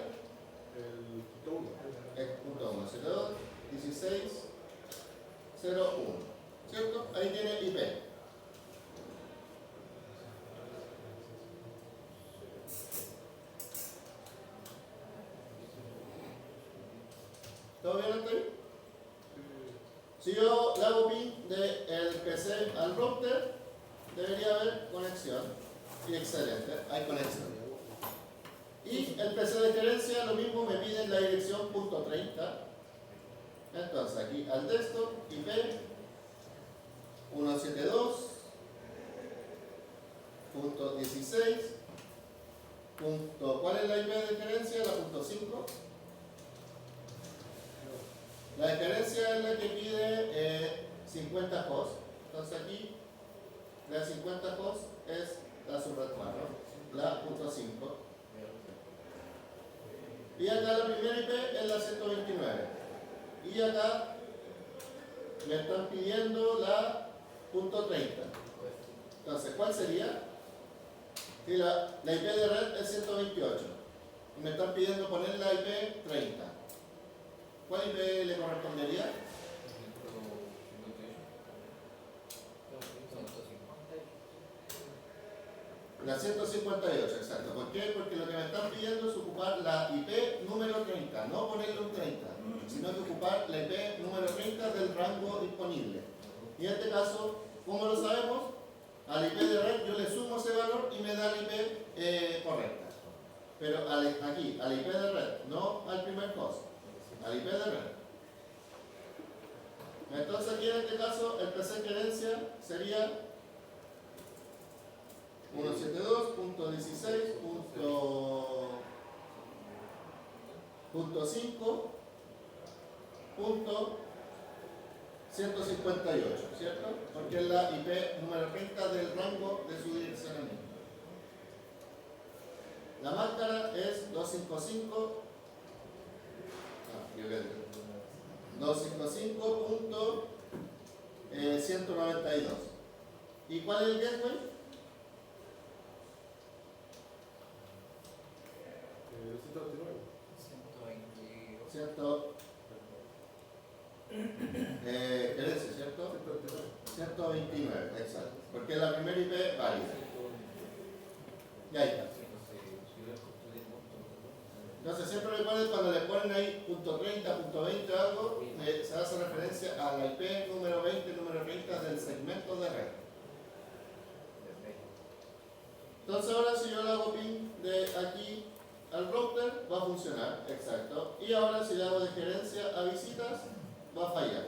El punto 1. El punto 172.16.0.1, ¿cierto? Ahí tiene IP. ¿Todo bien hasta ahí? Si yo le hago ping del PC al router, debería haber conexión. Y excelente, hay conexión. Y el PC de gerencia, lo mismo, me piden la dirección .30. Entonces aquí al desktop, IP 172.16. ¿Cuál es la IP de gerencia? La .5. La de gerencia es la que pide 50 hosts. Entonces aquí la 50 hosts es la subred 4, la .5. Y acá la primera IP es la 129. Y acá me están pidiendo la .30. Entonces, ¿cuál sería? Si la IP de red es 128. Y me están pidiendo poner la IP 30. ¿Cuál IP le correspondería? La 158, exacto. ¿Por qué? Porque lo que me están pidiendo es ocupar la IP número 30, no ponerle un 30, sino que ocupar la IP número 30 del rango disponible. Y en este caso, ¿cómo lo sabemos? Al IP de red yo le sumo ese valor y me da la IP correcta. Pero aquí, al IP de red, no al primer host, al IP de red. Entonces aquí en este caso el PC gerencia sería 172.16.5.158, ¿cierto? Porque es la IP número 30 del rango de su direccionamiento. La máscara es 255.192. ¿Y cuál es el gateway? 122. Gerencia, ¿cierto? 129, exacto. Porque es la primera IP válida. Y ahí está. Entonces siempre recuerden cuando le ponen ahí .30, .20 algo, se hace referencia a la IP número 20, número 30 del segmento de red. Entonces ahora si yo le hago ping de aquí al router, va a funcionar, exacto. Y ahora si le hago de gerencia a visitas, va a fallar.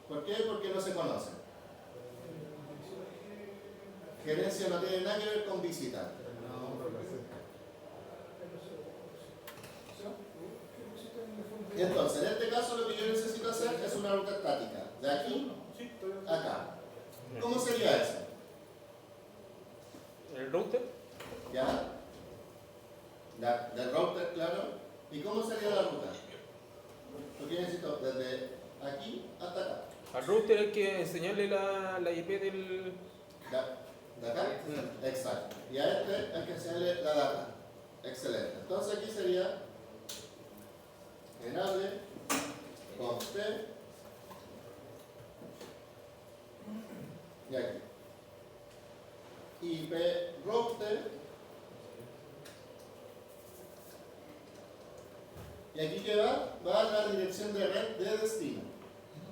¿Por qué? Porque no se conocen. Gerencia no tiene nada que ver con visitas. Entonces, en este caso lo que yo necesito hacer es una ruta estática, de aquí a acá. ¿Cómo sería eso? ¿El router? ¿Ya? Del router, claro. ¿Y cómo sería la ruta? Lo que necesito desde aquí hasta acá. Al router hay que enseñarle la IP del... ¿De acá? Exacto. Y a este hay que enseñarle la data. Excelente. Entonces aquí sería enable const y aquí IP router y aquí que va a la dirección de red de destino,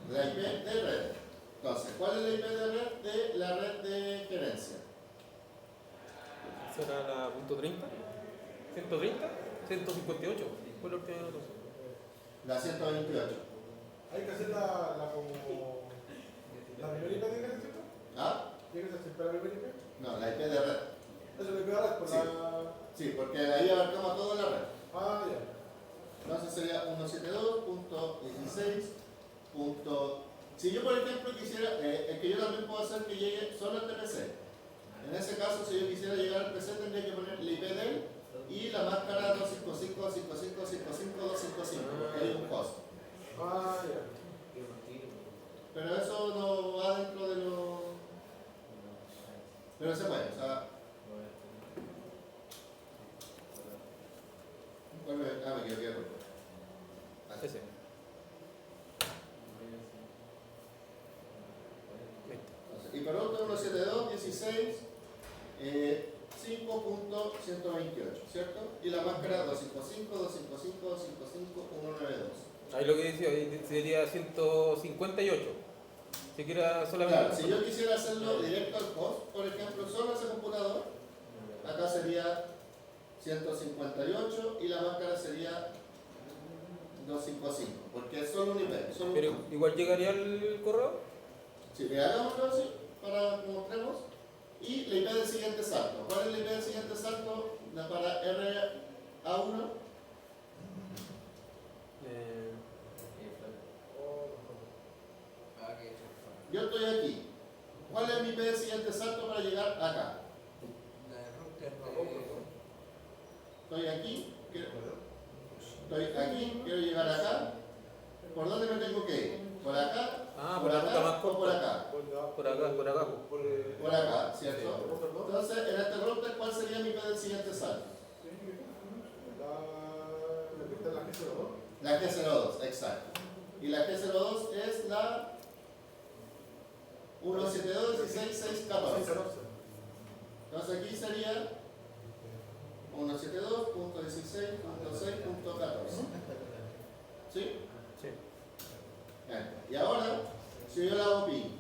la IP de red. Entonces, ¿cuál es la IP de red de la red de gerencia? ¿Será la .30? ¿130? ¿158? Fue lo que anotó. La 128. Hay que hacer la como. ¿La primera IP tiene que ser, cierto? ¿Ah? ¿Tiene que ser siempre la primera IP? No, la IP de red. Eso le queda por Sí. la. Sí, porque ahí abarcamos toda la red. Ah, ya. Entonces sería 172.16. Si yo, por ejemplo, quisiera, es que yo también puedo hacer que llegue solo al PC. En ese caso, si yo quisiera llegar al PC, tendría que poner la la máscara 255.55.55.255, porque hay un host. Ah, ya. Pero eso no va dentro de lo... Pero se puede, o sea... Bueno, me equivoqué. Ese. Y por otro, 172.16, 5.128, ¿cierto? Y la máscara 255, 255, 255, 192. Ahí lo que decía, ahí sería 158. Si quiera solamente. Claro, si yo quisiera hacerlo directo al host, por ejemplo, solo ese computador, acá sería 158 y la máscara sería 255, porque es solo un IP. Solo Pero un... igual llegaría al correo. Si le hagámoslo así, para que mostremos, y la IP del siguiente salto. ¿Cuál es la IP del siguiente salto? La para RA1. Yo estoy aquí. ¿Cuál es mi IP del siguiente salto para llegar acá? Estoy aquí, quiero llegar acá. ¿Por dónde me tengo que ir? ¿Por acá? Ah, ¿Por por la ruta más acá o por corta. acá? Por acá. Por acá, ¿cierto? Entonces, en este router, ¿cuál sería mi IP del siguiente salto? La G02, exacto. Y la G02 es la 172.16.6.14. Entonces aquí sería 172.16.6.14. ¿Sí? Sí. Bien. Y ahora, si yo le hago ping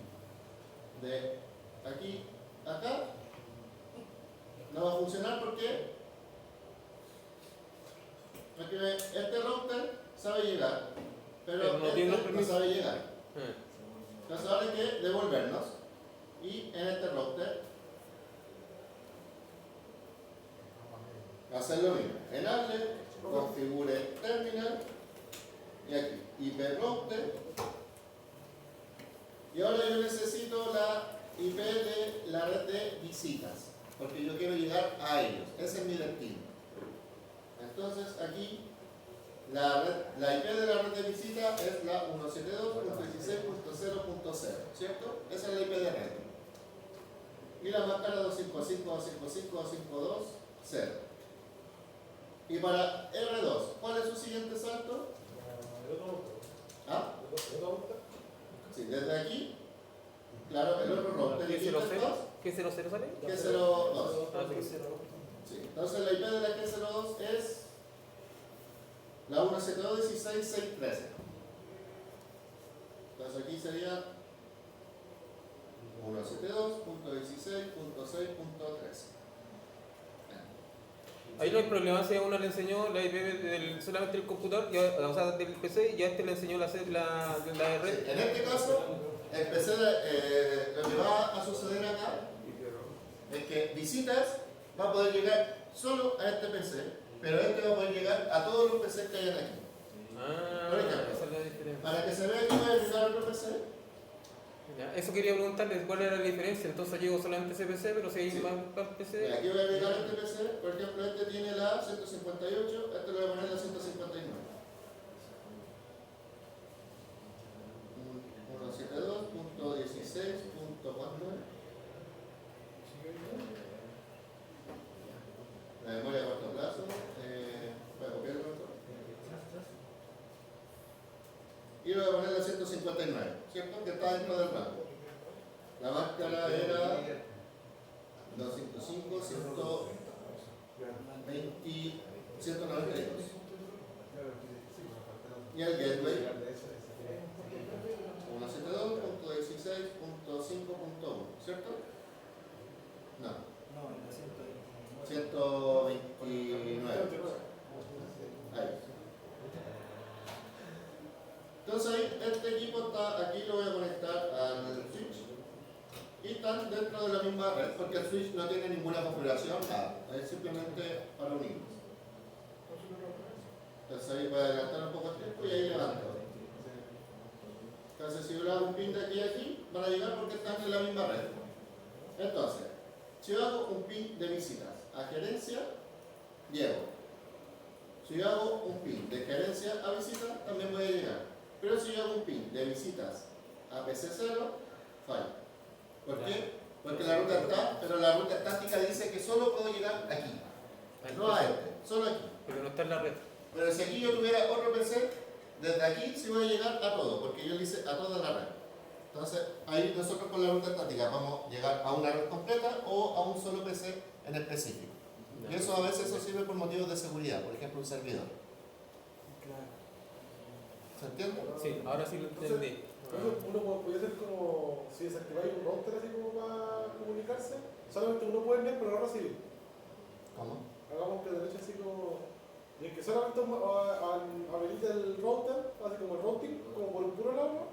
de aquí a acá, no va a funcionar porque este router sabe llegar, pero no tiene los este no permisos. sabe llegar. Entonces ahora hay que devolvernos y en este router hacer lo mismo. Enable, configure terminal y aquí IP router. Y ahora yo necesito la IP de la red de visitas, porque yo quiero llegar a ellos. Ese es mi destino. Entonces aquí la IP de la red de visita es la 172.16.0.0, ¿cierto? Esa es la IP de red. Y la máscara 255.255.255.0. Y para R2, ¿cuál es su siguiente salto? ¿Ah? Sí, desde aquí, claro, el otro router. ¿Qué 00? ¿Qué 00 sale? G02. Ah, sí. Sí, entonces la IP de la G02 es la 172.16.6.13. Entonces aquí sería 172.16.6.13. Ahí no hay problema si a uno le enseñó la IP solamente del computador, o sea, del PC, y a este le enseñó la red. En este caso, el PC, lo que va a suceder acá es que visitas va a poder llegar solo a este PC, pero este va a poder llegar a todos los PCs que hayan aquí. Ah, Por ejemplo, esa es la diferencia. Para que se vea que voy a llegar otro PC. Ya, eso quería preguntarles cuál era la diferencia. Entonces llego solamente ese PC, pero si hay Sí. más PC. Aquí voy a agregar este PC, por ejemplo, este tiene la 158, este le voy a poner la 159. 172.16.4. La memoria a corto plazo, voy a copiarlo. Y le voy a poner la 159, ¿cierto? Que está dentro del rango. La máscara era 255, 120, 192. Y el gateway 172.16.5.1, ¿cierto? No, 129. Ahí. Entonces ahí, este equipo está, aquí lo voy a conectar al switch y están dentro de la misma red porque el switch no tiene ninguna configuración, nada, es simplemente para unirlos. Entonces ahí voy a adelantar un poco el tiempo y ahí levanto. Entonces si yo le hago un pin de aquí a aquí, van a llegar porque están en la misma red. Entonces, si yo hago un pin de visitas a gerencia, llego. Si yo hago un pin de gerencia a visita, también voy a llegar. Pero si yo hago un pin de visitas a PC0, falla. ¿Por qué? Porque la ruta está, pero la ruta estática dice que solo puedo llegar aquí. No a este, solo aquí. Porque no está en la red. Pero si aquí yo tuviera otro PC, desde aquí sí voy a llegar a todo, porque yo le hice a toda la red. Entonces, ahí nosotros con la ruta estática vamos a llegar a una red completa o a un solo PC en específico. Y eso a veces eso sirve por motivos de seguridad, por ejemplo un servidor. ¿Se entiende? Sí, ahora sí lo entendí. Entonces, uno puede ser como, si desactiváis un router así como para comunicarse, solamente uno puede enviar pero no recibir. ¿Cómo? Hagamos que de derecha así como, y el que solamente habilite el router, así como el routing, como por el puro lado,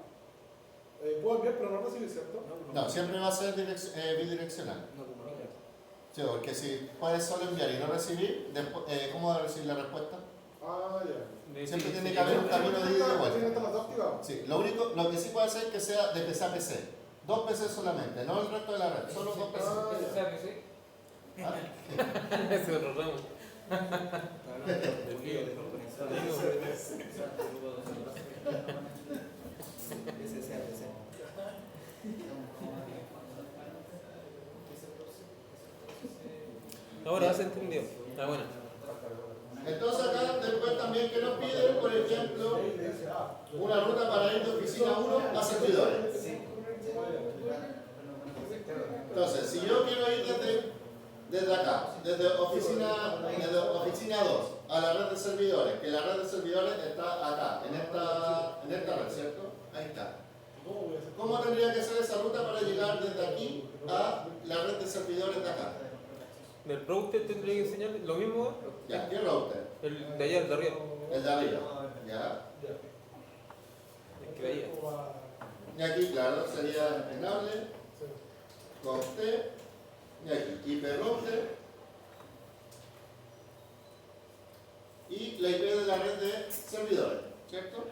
puedo enviar pero no recibir, ¿cierto? No, siempre va a ser bidireccional. No comunica. Sí, porque si puedes solo enviar y no recibir, después, ¿cómo va a recibir la respuesta? Ah, ya. Siempre tiene que haber un camino de ida y de Tiene que vuelta. estar más activado. Sí, lo que sí puede hacer es que sea de PC a PC. 2 PC solamente, no el resto de la red, solo 2 PC. Ah, ¿Ese ya. sea que sí? ¿Ah? Ese otro ramo. Ahora se entendió. Ah, bueno. Entonces acá después también que nos piden, por ejemplo, una ruta para ir de oficina 1 a servidores. Entonces, si yo quiero ir desde acá, desde oficina 2 a la red de servidores, que la red de servidores está acá, en esta red, ¿cierto? Ahí está. ¿Cómo tendría que ser esa ruta para llegar desde aquí a la red de servidores de acá? Del router tendría que enseñar lo mismo, Ya, ¿qué router? el de allá, el de arriba. El de arriba. Ya. El que de allá. Y aquí, claro, sería enable, con T, y aquí, IP router, y la IP de la red de servidores, ¿cierto?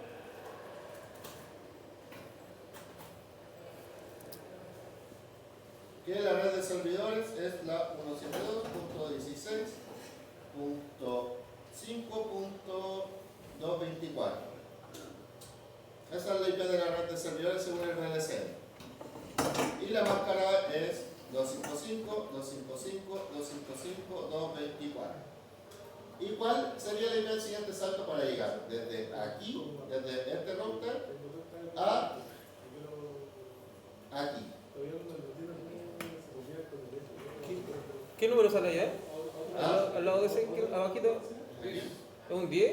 Que la red de servidores es la 172.16.5.224. Esa es la IP de la red de servidores según el RDC. Y la máscara es 255.225.225.224. ¿Y cuál sería la IP del siguiente salto para llegar? Desde aquí, desde este router, a aquí. ¿Qué número sale allá? Ah. Al lado de ese, abajito. Aquí. ¿Es un 10?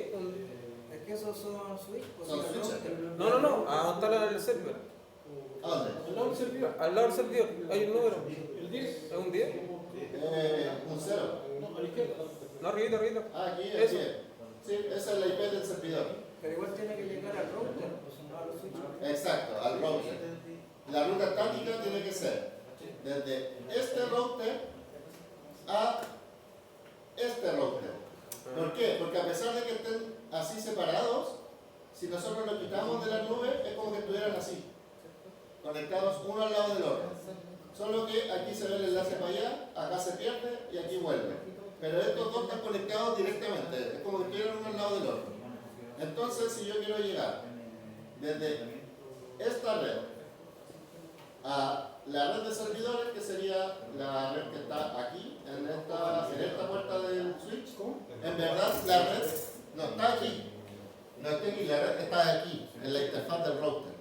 Es que esos son switch. Son switches. No. ¿A dónde está el server? ¿A dónde? Al lado del servidor. Al lado del servidor. Hay un número. El 10. ¿Es un 10? Un 0. No, a la izquierda. No, arribita. Ah, aquí es Eso. 10. Sí, esa es la IP del servidor. Pero igual tiene que llegar al router, pues no a los switches. Exacto, al router. La ruta estática tiene que ser desde este router a este router. ¿Por qué? Porque a pesar de que estén así separados, si nosotros lo quitamos de la nube, es como que estuvieran así, conectados uno al lado del otro. Solo que aquí se ve el enlace para allá, acá se pierde y aquí vuelve. Pero estos dos están conectados directamente, es como que estuvieran uno al lado del otro. Entonces, si yo quiero llegar desde esta red a la red de servidores, que sería la red que está aquí, en esta puerta del switch, en verdad la red no está aquí, no está aquí, la red está aquí, en la interfaz del router.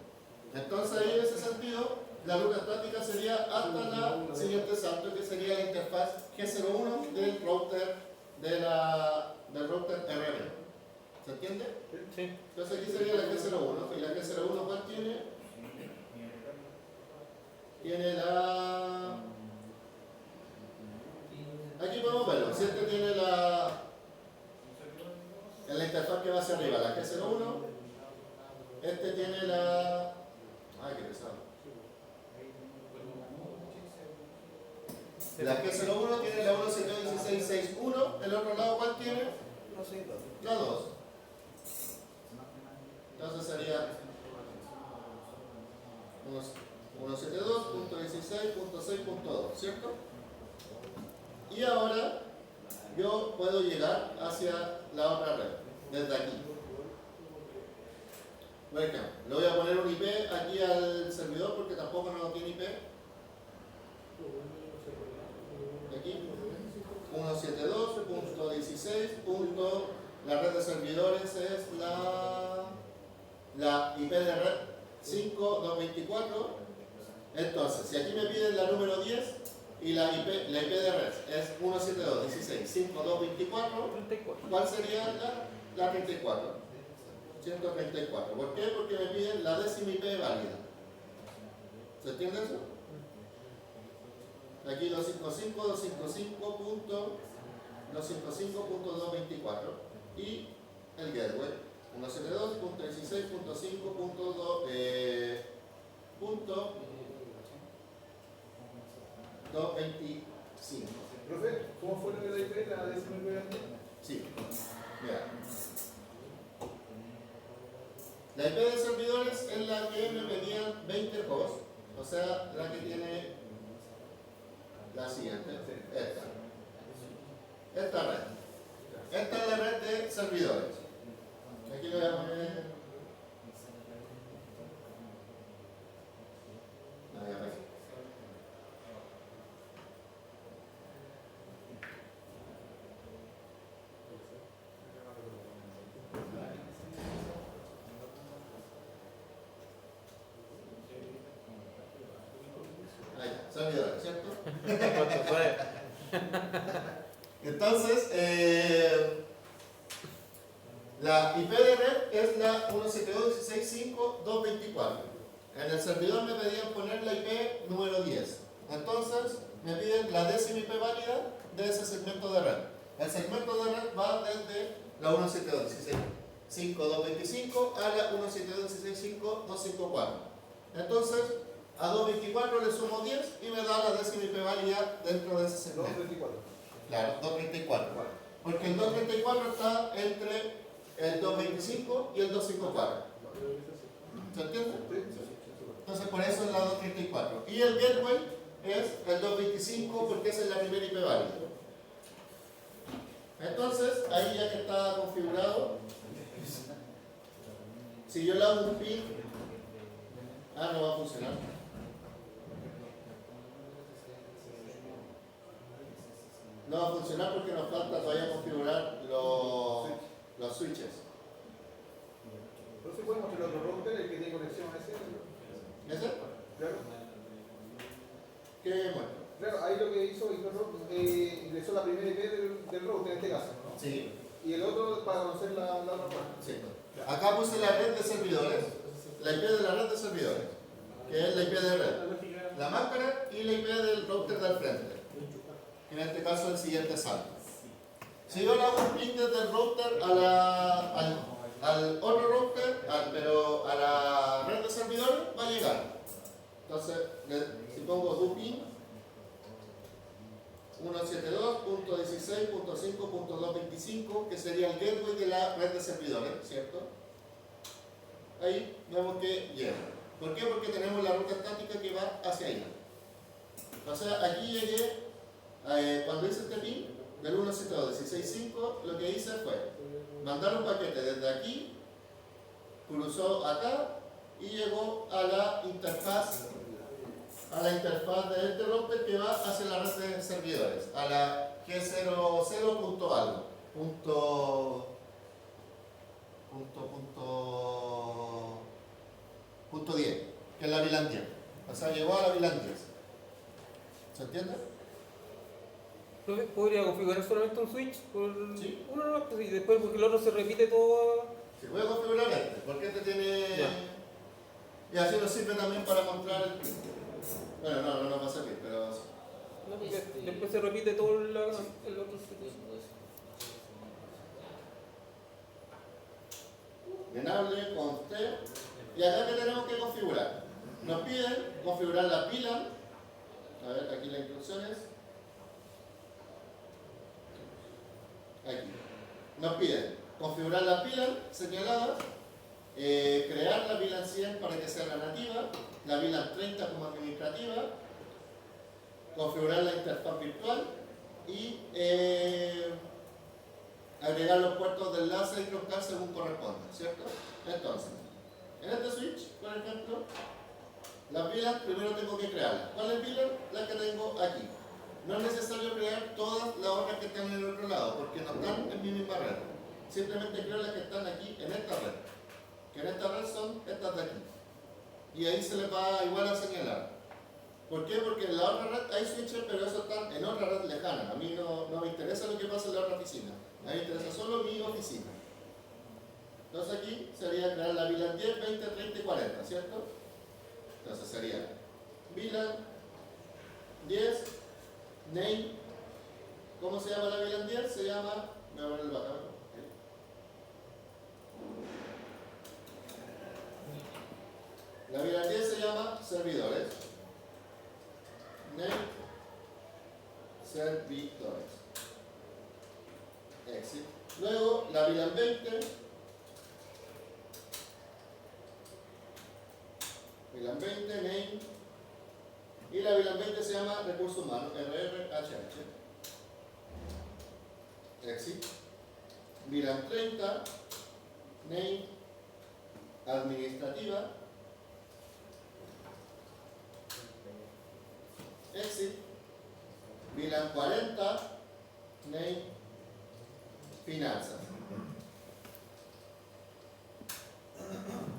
Entonces ahí en ese sentido, la ruta estática sería hasta la siguiente salto, que sería la interfaz G01 del router del router RB. ¿Se entiende? Sí. Entonces aquí sería la G01, y la G01 ¿cuál tiene? Tiene la... Aquí podemos verlo, si este tiene en la interfaz que va hacia arriba, la G01, este tiene la... Ay, qué pesado. La G01 tiene la 172.16.6.1, el otro lado ¿cuál tiene? La 2. Entonces sería 172.16.6.2, ¿cierto? Y ahora yo puedo llegar hacia la otra red, desde aquí. Por ejemplo, le voy a poner un IP aquí al servidor porque tampoco no tiene IP. Aquí, 172.16. La red de servidores es la IP de red 5224. Entonces, si aquí me piden la número 10 y la IP de red es 172.16.5224, 34. ¿cuál sería la 34? 134. ¿Por qué? Porque me piden la décima IP válida. ¿Se entiende eso? Aquí 255.225.224 y el gateway 172.16.225. Profe, ¿cómo fue lo de la IP, la décima IP? Sí, mira. La IP de servidores es la que me pedían 20 hosts, o sea, la que tiene la siguiente, esta red. Esta es la red de servidores. Aquí lo voy a poner. No, ya ves. Ahí, servidores, ¿cierto? Entonces, la IP de red es la 172.16.5.224. En el servidor me pedían poner la IP número 10. Entonces, me piden la décima IP válida de ese segmento de red. El segmento de red va desde la 172.16.5.225 a la 172.16.5.254. Entonces, a 224 le sumo 10 y me da la décima IP válida dentro de ese segmento. 224. Claro, 234. Porque el 234 está entre el 225 y el 254. ¿Se entiende? Entonces por eso es la 234. Y el gateway es el 225 porque esa es la primera IP válida. Entonces, ahí ya que está configurado, si yo le hago un pin, no va a funcionar. No va a funcionar porque nos falta todavía configurar los switches. Entonces podemos mostrar otro router, el que tiene conexión a ese. ¿Ese? Claro. ¿Qué muestra? Claro, ahí lo que hizo ingresó la primera IP del router en este caso, ¿no? Sí, Y el otro para conocer la otra parte. sí. Acá puse la red de servidores, la IP de la red de servidores, que es la IP de red, la máscara y la IP del router del frente. En este caso el siguiente salto. Si yo le hago un ping desde el router al otro router, pero a la red de servidores, va a llegar. Entonces, si pongo do ping 172.16.5.225, que sería el gateway de la red de servidores, ¿cierto? Ahí vemos que llega. ¿Por qué? Porque tenemos la ruta estática que va hacia allá. O sea, aquí llegué. Cuando hice este pin del 172.16.5, lo que hice fue mandar un paquete desde aquí, cruzó acá y llegó a la interfaz de este router que va hacia la red de servidores, a la G00.algo, punto 10, que es la VLAN 10. O sea, llegó a la VLAN 10. ¿Se entiende? ¿Podría configurar solamente un switch? Sí. Uno no, pues, y después porque el otro se repite todo. Si voy a configurar este, porque este tiene. Ya. Y así nos sirve también para mostrar el. Bueno, no nos va a servir, pero. No, porque después se repite todo el otro switch. Enable, const. Y acá que tenemos que configurar. Nos piden configurar la pila. A ver, aquí las instrucciones. Aquí. Nos piden configurar la pila señalada, crear la VLAN 100 para que sea la nativa, la VLAN 30 como administrativa, configurar la interfaz virtual y agregar los puertos de enlace y crosscar según corresponda, ¿cierto? Entonces, en este switch, por ejemplo, las VLAN primero tengo que crearlas. ¿Cuáles VLAN? Las que tengo aquí. No es necesario crear todas las otras que están en el otro lado, porque no están en mi misma red. Simplemente creo las que están aquí en esta red. Que en esta red son estas de aquí. Y ahí se les va igual a señalar. ¿Por qué? Porque en la otra red hay switches, pero esos están en otra red lejana. A mí no me interesa lo que pasa en la otra oficina. A mí me interesa solo mi oficina. Entonces aquí sería crear la VLAN 10, 20, 30 y 40, ¿cierto? Entonces sería VLAN 10, name. ¿Cómo se llama la VLAN 10? Se llama... Me voy a poner el backup. La VLAN 10 se llama servidores. Name, servidores. Exit. Luego la VLAN 20. VLAN 20, name. Y la VLAN 20 se llama recursos humanos, RRHH. Exit. VLAN 30, name, administrativa. Exit. VLAN 40, name, finanzas.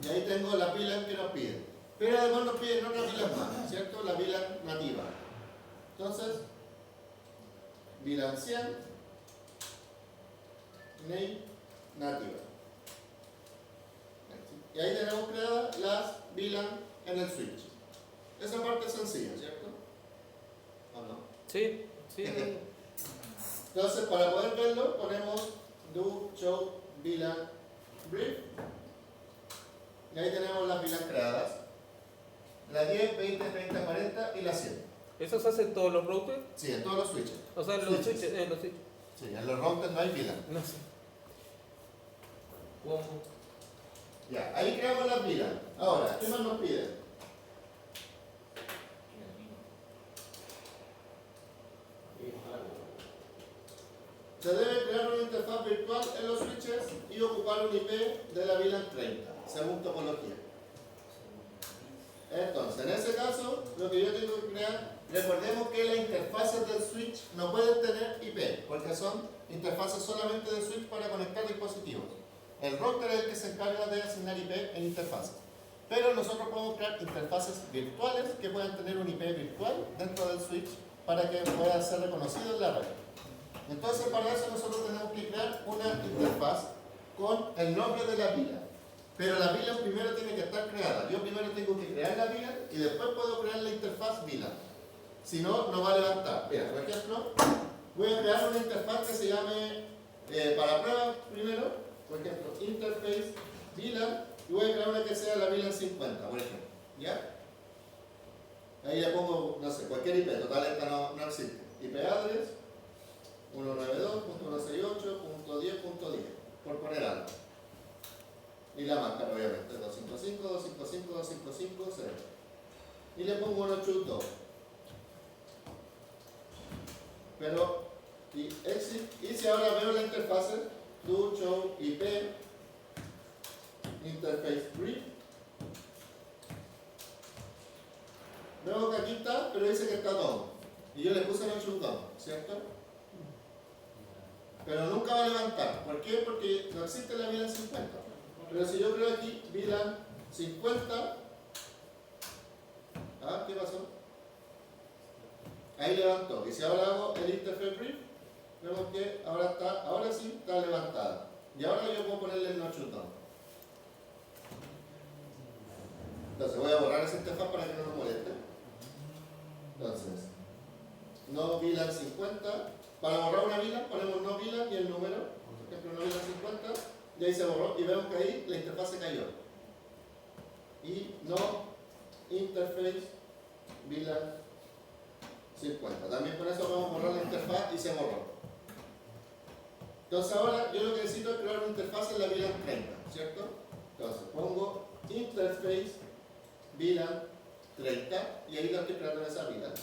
Y ahí tengo la VLAN que nos piden. Pero además nos piden otra VLAN más, ¿cierto? La VLAN nativa. Entonces, VLAN 100, name, nativa. Y ahí tenemos creadas las VLAN en el switch. Esa parte es sencilla, ¿cierto? ¿O no? Sí, sí. Entonces, para poder verlo, ponemos do show VLAN brief. Y ahí tenemos las VLAN creadas. La 10, 20, 30, 40 y la 100. ¿Eso se hace en todos los routers? Sí, en todos los switches. O sea, en los Switches. switches. En los switches. Sí, en los routers no hay VLAN. No sé. ¿Cómo? Ya, ahí creamos las VLAN. Ahora, ¿qué más nos piden? Se debe crear una interfaz virtual en los switches y ocupar un IP de la VLAN 30, según topología. Entonces, en ese caso, lo que yo tengo que crear, recordemos que las interfaces del switch no pueden tener IP, porque son interfaces solamente de switch para conectar dispositivos. El router es el que se encarga de asignar IP en interfaces. Pero nosotros podemos crear interfaces virtuales que puedan tener un IP virtual dentro del switch para que pueda ser reconocido en la red. Entonces, para eso nosotros tenemos que crear una interfaz con el nombre de la VLAN. Pero la VLAN primero tiene que estar creada. Yo primero tengo que crear la VLAN y después puedo crear la interfaz VLAN. Si no, no va a levantar. Mira, por ejemplo, voy a crear una interfaz que se llame, para prueba primero, por ejemplo, interface VLAN, y voy a crear una que sea la VLAN 50, por ejemplo. ¿Ya? Ahí le pongo, no sé, cualquier IP, total esta no existe. IP address 192.168.10.10, por poner algo. Y la máscara, obviamente, 255.255.255.0. Y le pongo un 82. Pero, y exit, y si ahora veo la interfaz, do show IP, interface brief. Veo que aquí está, pero dice que está todo. Y yo le puse el 82, ¿cierto? Pero nunca va a levantar. ¿Por qué? Porque no existe la VLAN 50. Pero si yo creo aquí VLAN 50, ¿qué pasó? Ahí levantó. Y si ahora hago el interface brief, vemos que ahora sí está levantada. Y ahora yo puedo ponerle el no shutdown. Entonces voy a borrar esa interfaz para que no nos moleste. Entonces, no VLAN 50. Para borrar una VLAN ponemos no VLAN y el número. Por ejemplo, no VLAN 50. Y ahí se borró y vemos que ahí la interfaz se cayó. Y no interface VLAN 50. También con eso vamos a borrar la interfaz y se borró. Entonces ahora yo lo que necesito es crear una interfaz en la VLAN 30, ¿cierto? Entonces pongo interface VLAN 30 y ahí lo estoy creando en esa VLAN.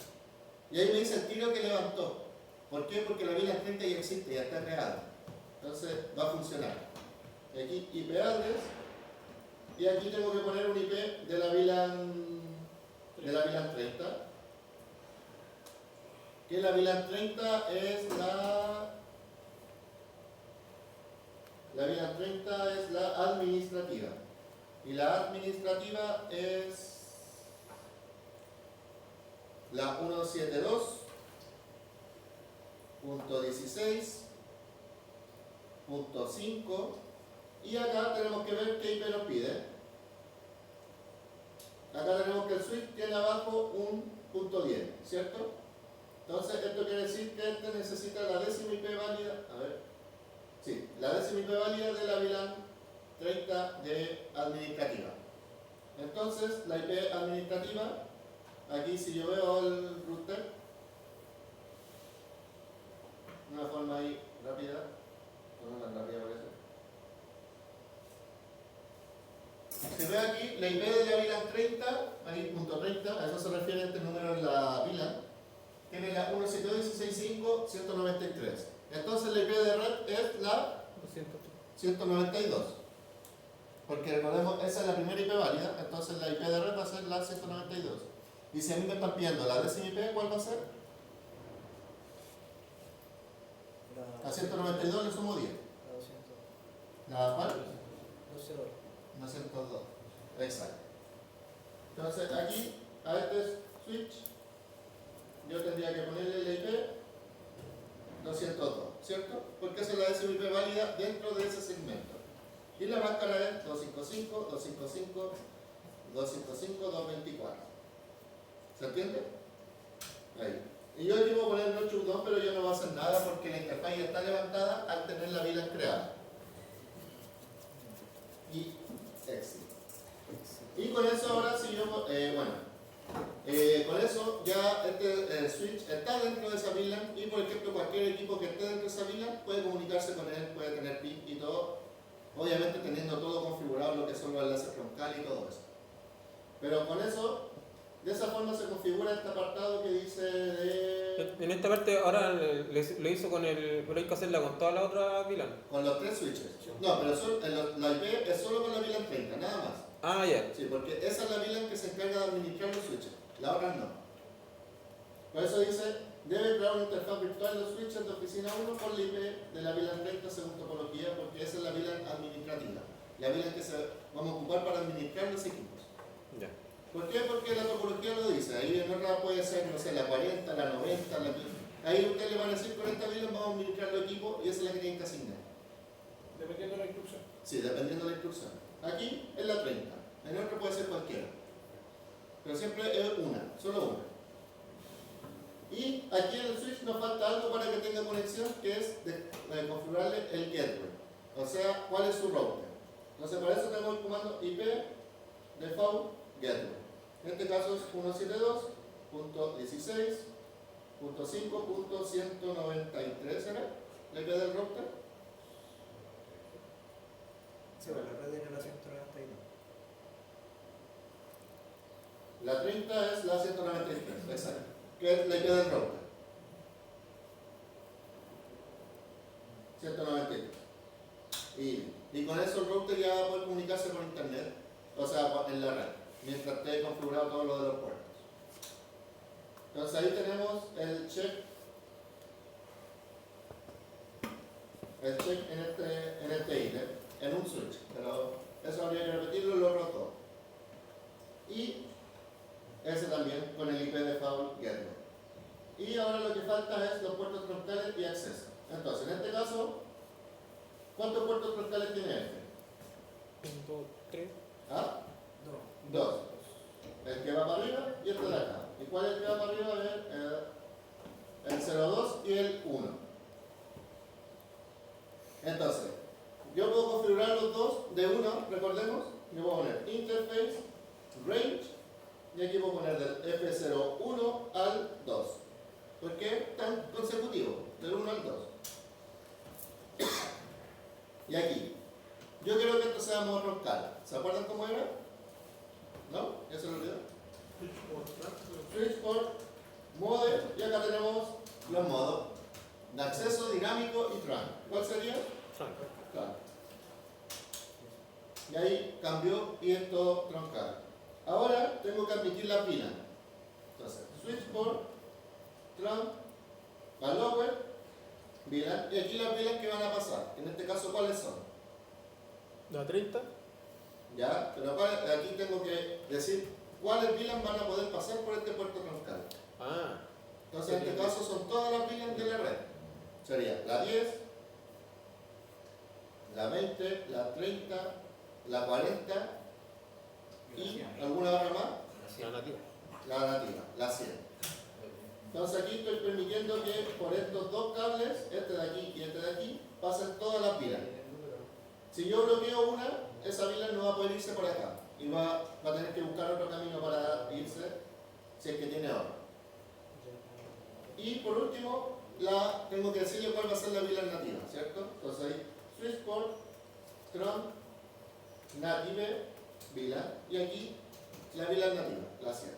Y ahí me dice el tiro que levantó. ¿Por qué? Porque la VLAN 30 ya existe, ya está creada. Entonces va a funcionar. Aquí IP address y aquí tengo que poner un IP de la VLAN 30. Que la VLAN 30 es la VLAN 30 es la administrativa. Y la administrativa es la 172.16.5 y acá tenemos que ver qué IP nos pide. Acá tenemos que el switch tiene abajo un punto 10, ¿cierto? Entonces esto quiere decir que este necesita la décima IP válida, a ver, sí, la décima IP válida de la VLAN 30 de administrativa. Entonces la IP administrativa, aquí si yo veo el router, una forma ahí rápida, no tan rápida parece. Se ve aquí la IP de la VLAN 30, ahí punto 30, a eso se refiere este número en la VLAN, tiene la 172.165.193. Entonces la IP de red es la 192. Porque recordemos, esa es la primera IP válida, entonces la IP de red va a ser la 192. Y si a mí me están pidiendo la décima IP, ¿cuál va a ser? A 192 le sumo 10. ¿La cuál? 202. Exacto. Entonces aquí, a este switch, yo tendría que ponerle la IP 202, ¿cierto? Porque esa es la décima IP válida dentro de ese segmento. Y la máscara es 255, 255, 255, 224. ¿Se entiende? Ahí. Y yo aquí voy a poner 8.2, pero yo no voy a hacer nada porque la interfaz ya está levantada al tener la VLAN creada. Y exit. Y con eso ahora si yo, con eso ya este switch está dentro de esa VLAN y por ejemplo cualquier equipo que esté dentro de esa VLAN puede comunicarse con él, puede tener PIN y todo, obviamente teniendo todo configurado lo que son los enlaces troncales y todo eso. Pero con eso, de esa forma se configura este apartado que dice de... En esta parte ahora lo hizo con el... pero hay que hacerla con toda la otra VLAN. Con los 3 switches. No, pero la IP es solo con la VLAN 30, nada más. Ah, ya. Sí, porque esa es la VLAN que se encarga de administrar los switches, la otra no. Por eso dice, debe crear una interfaz virtual de los switches de oficina 1 con la IP de la VLAN 30 según topología, porque esa es la VLAN administrativa, la VLAN que vamos a ocupar para administrar los equipos. Ya. ¿Por qué? Porque la topología lo dice, ahí en otra puede ser, no sé, la 40, la 90, ahí ustedes le van a decir, con esta VLAN vamos a administrar los equipos y esa es la que tienen que asignar. Dependiendo de la instrucción. Sí, dependiendo de la instrucción. Aquí es la 30, en otro puede ser cualquiera. Pero siempre es una, solo una. Y aquí en el switch nos falta algo para que tenga conexión, que es de configurarle el gateway. O sea, cuál es su router. Entonces para eso tengo el comando IP default gateway. En este caso es 172.16.5.193, ¿será? La IP del router. Sí, bueno, la red era la 192. La 30 es la 193, exacto. Que es la IP del router. 193. Y con eso el router ya va a poder comunicarse por internet, o sea, en la red, mientras esté configurado todo lo de los puertos. Entonces ahí tenemos el check en este ítem, en un switch, pero eso habría que repetirlo y lo roto. Y ese también con el IP default gateway. Y ahora lo que falta es los puertos troncales y acceso. Entonces, en este caso, ¿cuántos puertos troncales tiene este? 1, 2, 3. ¿Ah? 2. 2. El que va para arriba y este de acá. ¿Y cuál es el que va para arriba? El 02 y el 1. Entonces, yo puedo configurar los dos de uno, recordemos. Yo voy a poner interface, range, y aquí voy a poner del F01 al 2. ¿Por qué tan consecutivo? Del 1 al 2. Y aquí, yo quiero que esto sea modo roncal. ¿Se acuerdan cómo era? ¿No? ¿Ya se lo olvidó? Switchport, mode, y acá tenemos los modos. de acceso dinámico y trunk. ¿Cuál sería? Trunk. Trunk. Y ahí cambió y es todo troncal. Ahora tengo que admitir la pila. Entonces, switch port, trunk, lower, VLAN, y aquí las VLAN que van a pasar. En este caso, ¿cuáles son? La 30. ¿Ya? Pero aquí tengo que decir cuáles VLAN van a poder pasar por este puerto troncal. Ah, Entonces, en este caso son todas las VLAN de la red. Sería la 10, la 20, la 30, la 40 y alguna otra más, la nativa. la nativa, la 100. Entonces aquí estoy permitiendo que por estos dos cables, este de aquí y este de aquí, pasen todas las VLAN. Si yo bloqueo una, esa VLAN no va a poder irse por acá y va a tener que buscar otro camino para irse si es que tiene otro. Y por último, tengo que decirle cuál va a ser la VLAN nativa, ¿cierto? Entonces ahí, switch port, trunk, native, VLAN, y aquí la VLAN nativa, la 100.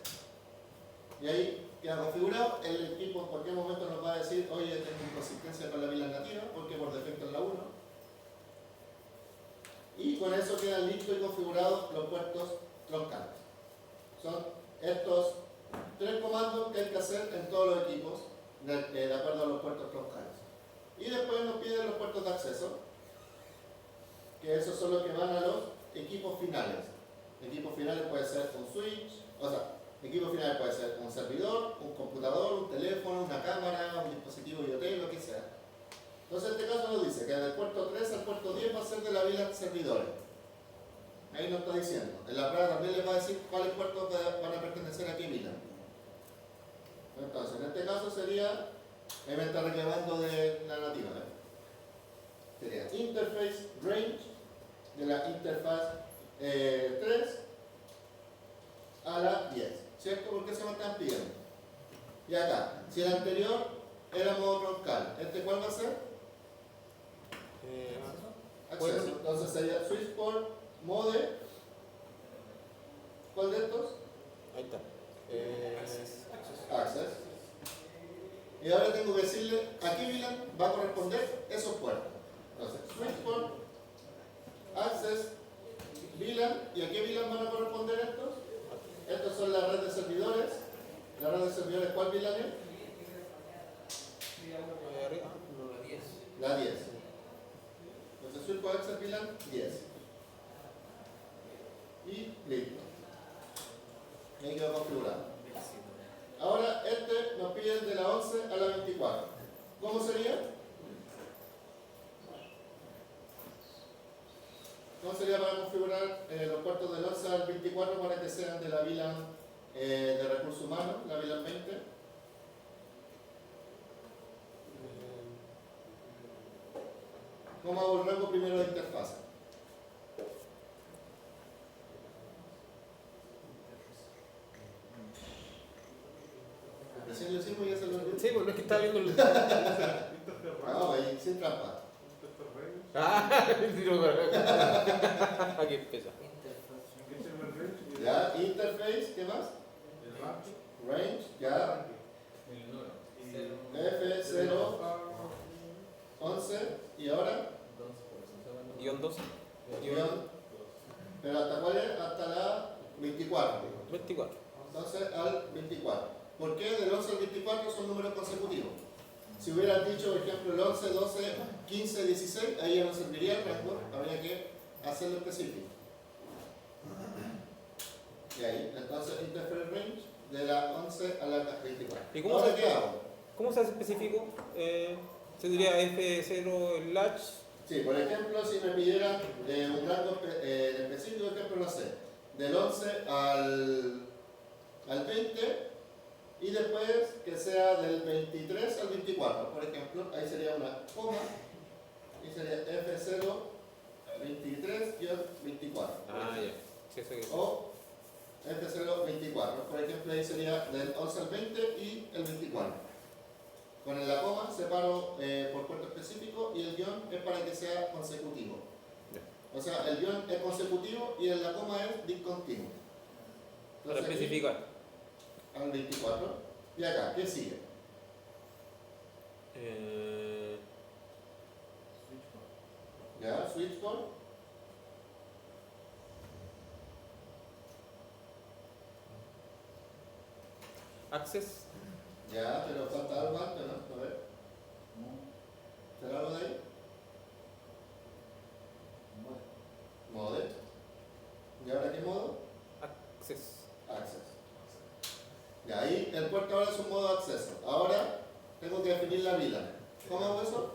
Y ahí queda configurado, el equipo en cualquier momento nos va a decir, oye, tengo inconsistencia con la VLAN nativa, porque por defecto es la 1. Y con eso quedan listos y configurados los puertos troncales. Son estos 3 comandos que hay que hacer en todos los equipos de acuerdo a los puertos troncales. Y después nos piden los puertos de acceso, que esos son los que van a los equipos finales. Equipos finales puede ser un switch, o sea, equipos finales puede ser un servidor, un computador, un teléfono, una cámara, un dispositivo IoT, lo que sea. Entonces en este caso nos dice que del puerto 3 al puerto 10 va a ser de la VLAN servidores. Ahí nos está diciendo. En la prueba también les va a decir cuáles puertos van a pertenecer a qué VLAN. Entonces en este caso sería, ahí me está reclamando de la nativa. Sería interface range de la interfaz 3 a la 10, ¿cierto? Porque se me están pidiendo. Y acá, si el anterior era modo troncal, ¿este cuál va a ser? Acceso. Entonces sería switch port mode. ¿Cuál de estos? Ahí está. Access. Y ahora tengo que decirle a qué VLAN va a corresponder esos puertos. Entonces, switch port, access, VLAN, ¿y a qué VLAN van a corresponder estos? Estos son la red de servidores. La red de servidores, ¿cuál VLAN es? La 10. Entonces, switch port, access, VLAN, 10. Y listo. Y ahí quedó configurado. Ahora este nos pide de la 11 a la 24. ¿Cómo sería? ¿Cómo sería para configurar los puertos del 11 al 24 para que sean de la VLAN de recursos humanos, la VLAN 20? ¿Cómo hago el rango primero de interfaz? Recién lo hicimos y ya se lo olvidó. Sí, pues no es que estaba viendo el. No, ahí sin trampa. Ah, el tiro para aquí empieza. Ya, interface, ¿qué más? Range, ya. F0, 11, y ahora, Guión 12. pero ¿hasta cuál es? Hasta la 24. 24. Entonces al 24. ¿Por qué del 11 al 24 son números consecutivos? Si hubieran dicho, por ejemplo, el 11, 12, 15, 16, ahí ya no serviría el rango, habría que hacerlo específico. Y ahí, entonces interface range de la 11 a la 24. ¿Y cómo Ahora, se- ¿qué hago? ¿Cómo se hace específico? ¿Se diría F0 el latch? Sí, por ejemplo, si me pidieran un rango específico, por ejemplo, no sé, del 11 al 20 y después que sea del 23 al 24, por ejemplo, ahí sería una coma y sería F0 23-24. Ah, ya. Sí, eso que. O F0 24, por ejemplo, ahí sería del 11 al 20 y el 24. Con la coma separo por puerto específico y el guión es para que sea consecutivo. O sea, el guión es consecutivo y en la coma es discontinuo. Para Entonces, aquí, especificar. al 24. Y acá, ¿qué sigue? Ya, switchboard. Access. Ya, pero falta algo antes, ¿no? A ver, ¿será algo de ahí? Mode. ¿Y ahora qué modo? Access. Access. Y ahí el puerto ahora es un modo de acceso. Ahora tengo que definir la VLAN. ¿Cómo hago eso?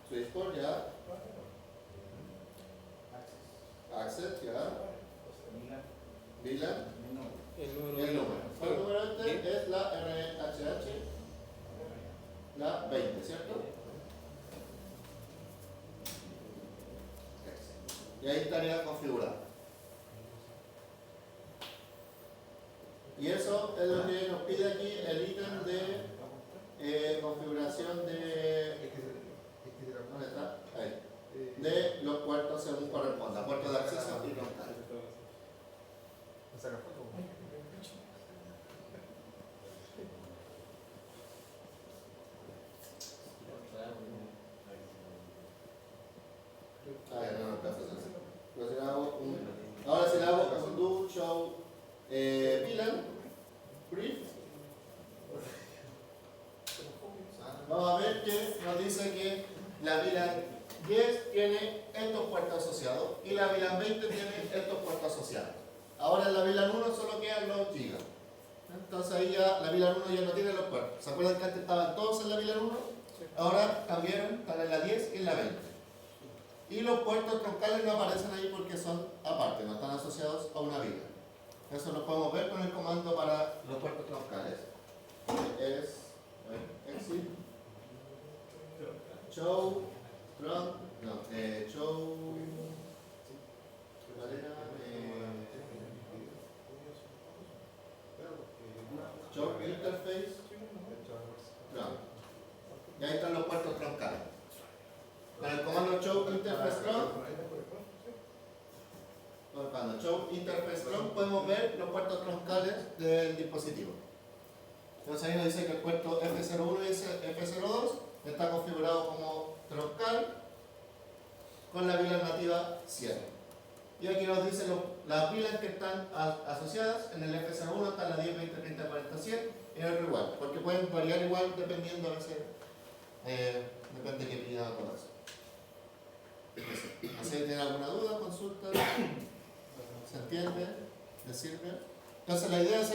Switchboard, ya. Access, ya. VLAN. El Y número el número. El número este es la RHH, la 20, ¿cierto? Y ahí estaría configurado. Y eso es lo que nos pide aquí el ítem de configuración de... ¿Dónde está? Ahí. De los puertos según corresponda, puertos de acceso y frontal. Pero si le hago ahora si le hago un do show VLAN brief, vamos a ver que nos dice que la VLAN 10 tiene estos puertos asociados y la VLAN 20 tiene estos puertos asociados. Ahora en la VLAN 1 solo quedan los gigas. Entonces ahí ya la VLAN 1 ya no tiene los puertos. ¿Se acuerdan que antes estaban todos en la VLAN 1? Ahora cambiaron, están en la 10 y en la 20. Y los puertos troncales no aparecen ahí porque son aparte, no están asociados a una VLAN. Eso lo podemos ver con el comando para los puertos troncales. Es exit show tronc, no, show ¿cuál era? Show interface tronc. Y ahí están los puertos troncales. Con el comando show interface tronc, cuando show interface tronc podemos ver los puertos troncales del dispositivo. Entonces ahí nos dice que el puerto F01 y F02 está configurado como troncal con la VLAN nativa 100. Y aquí nos dice las VLAN que están asociadas. En el F01 están las 10, 20, 30, 40, 100 y en el otro igual, porque pueden variar igual dependiendo a veces, depende de qué pida todo eso. No sé si tienen alguna duda, consulta, ¿se entiende? ¿Les sirve? Entonces la idea es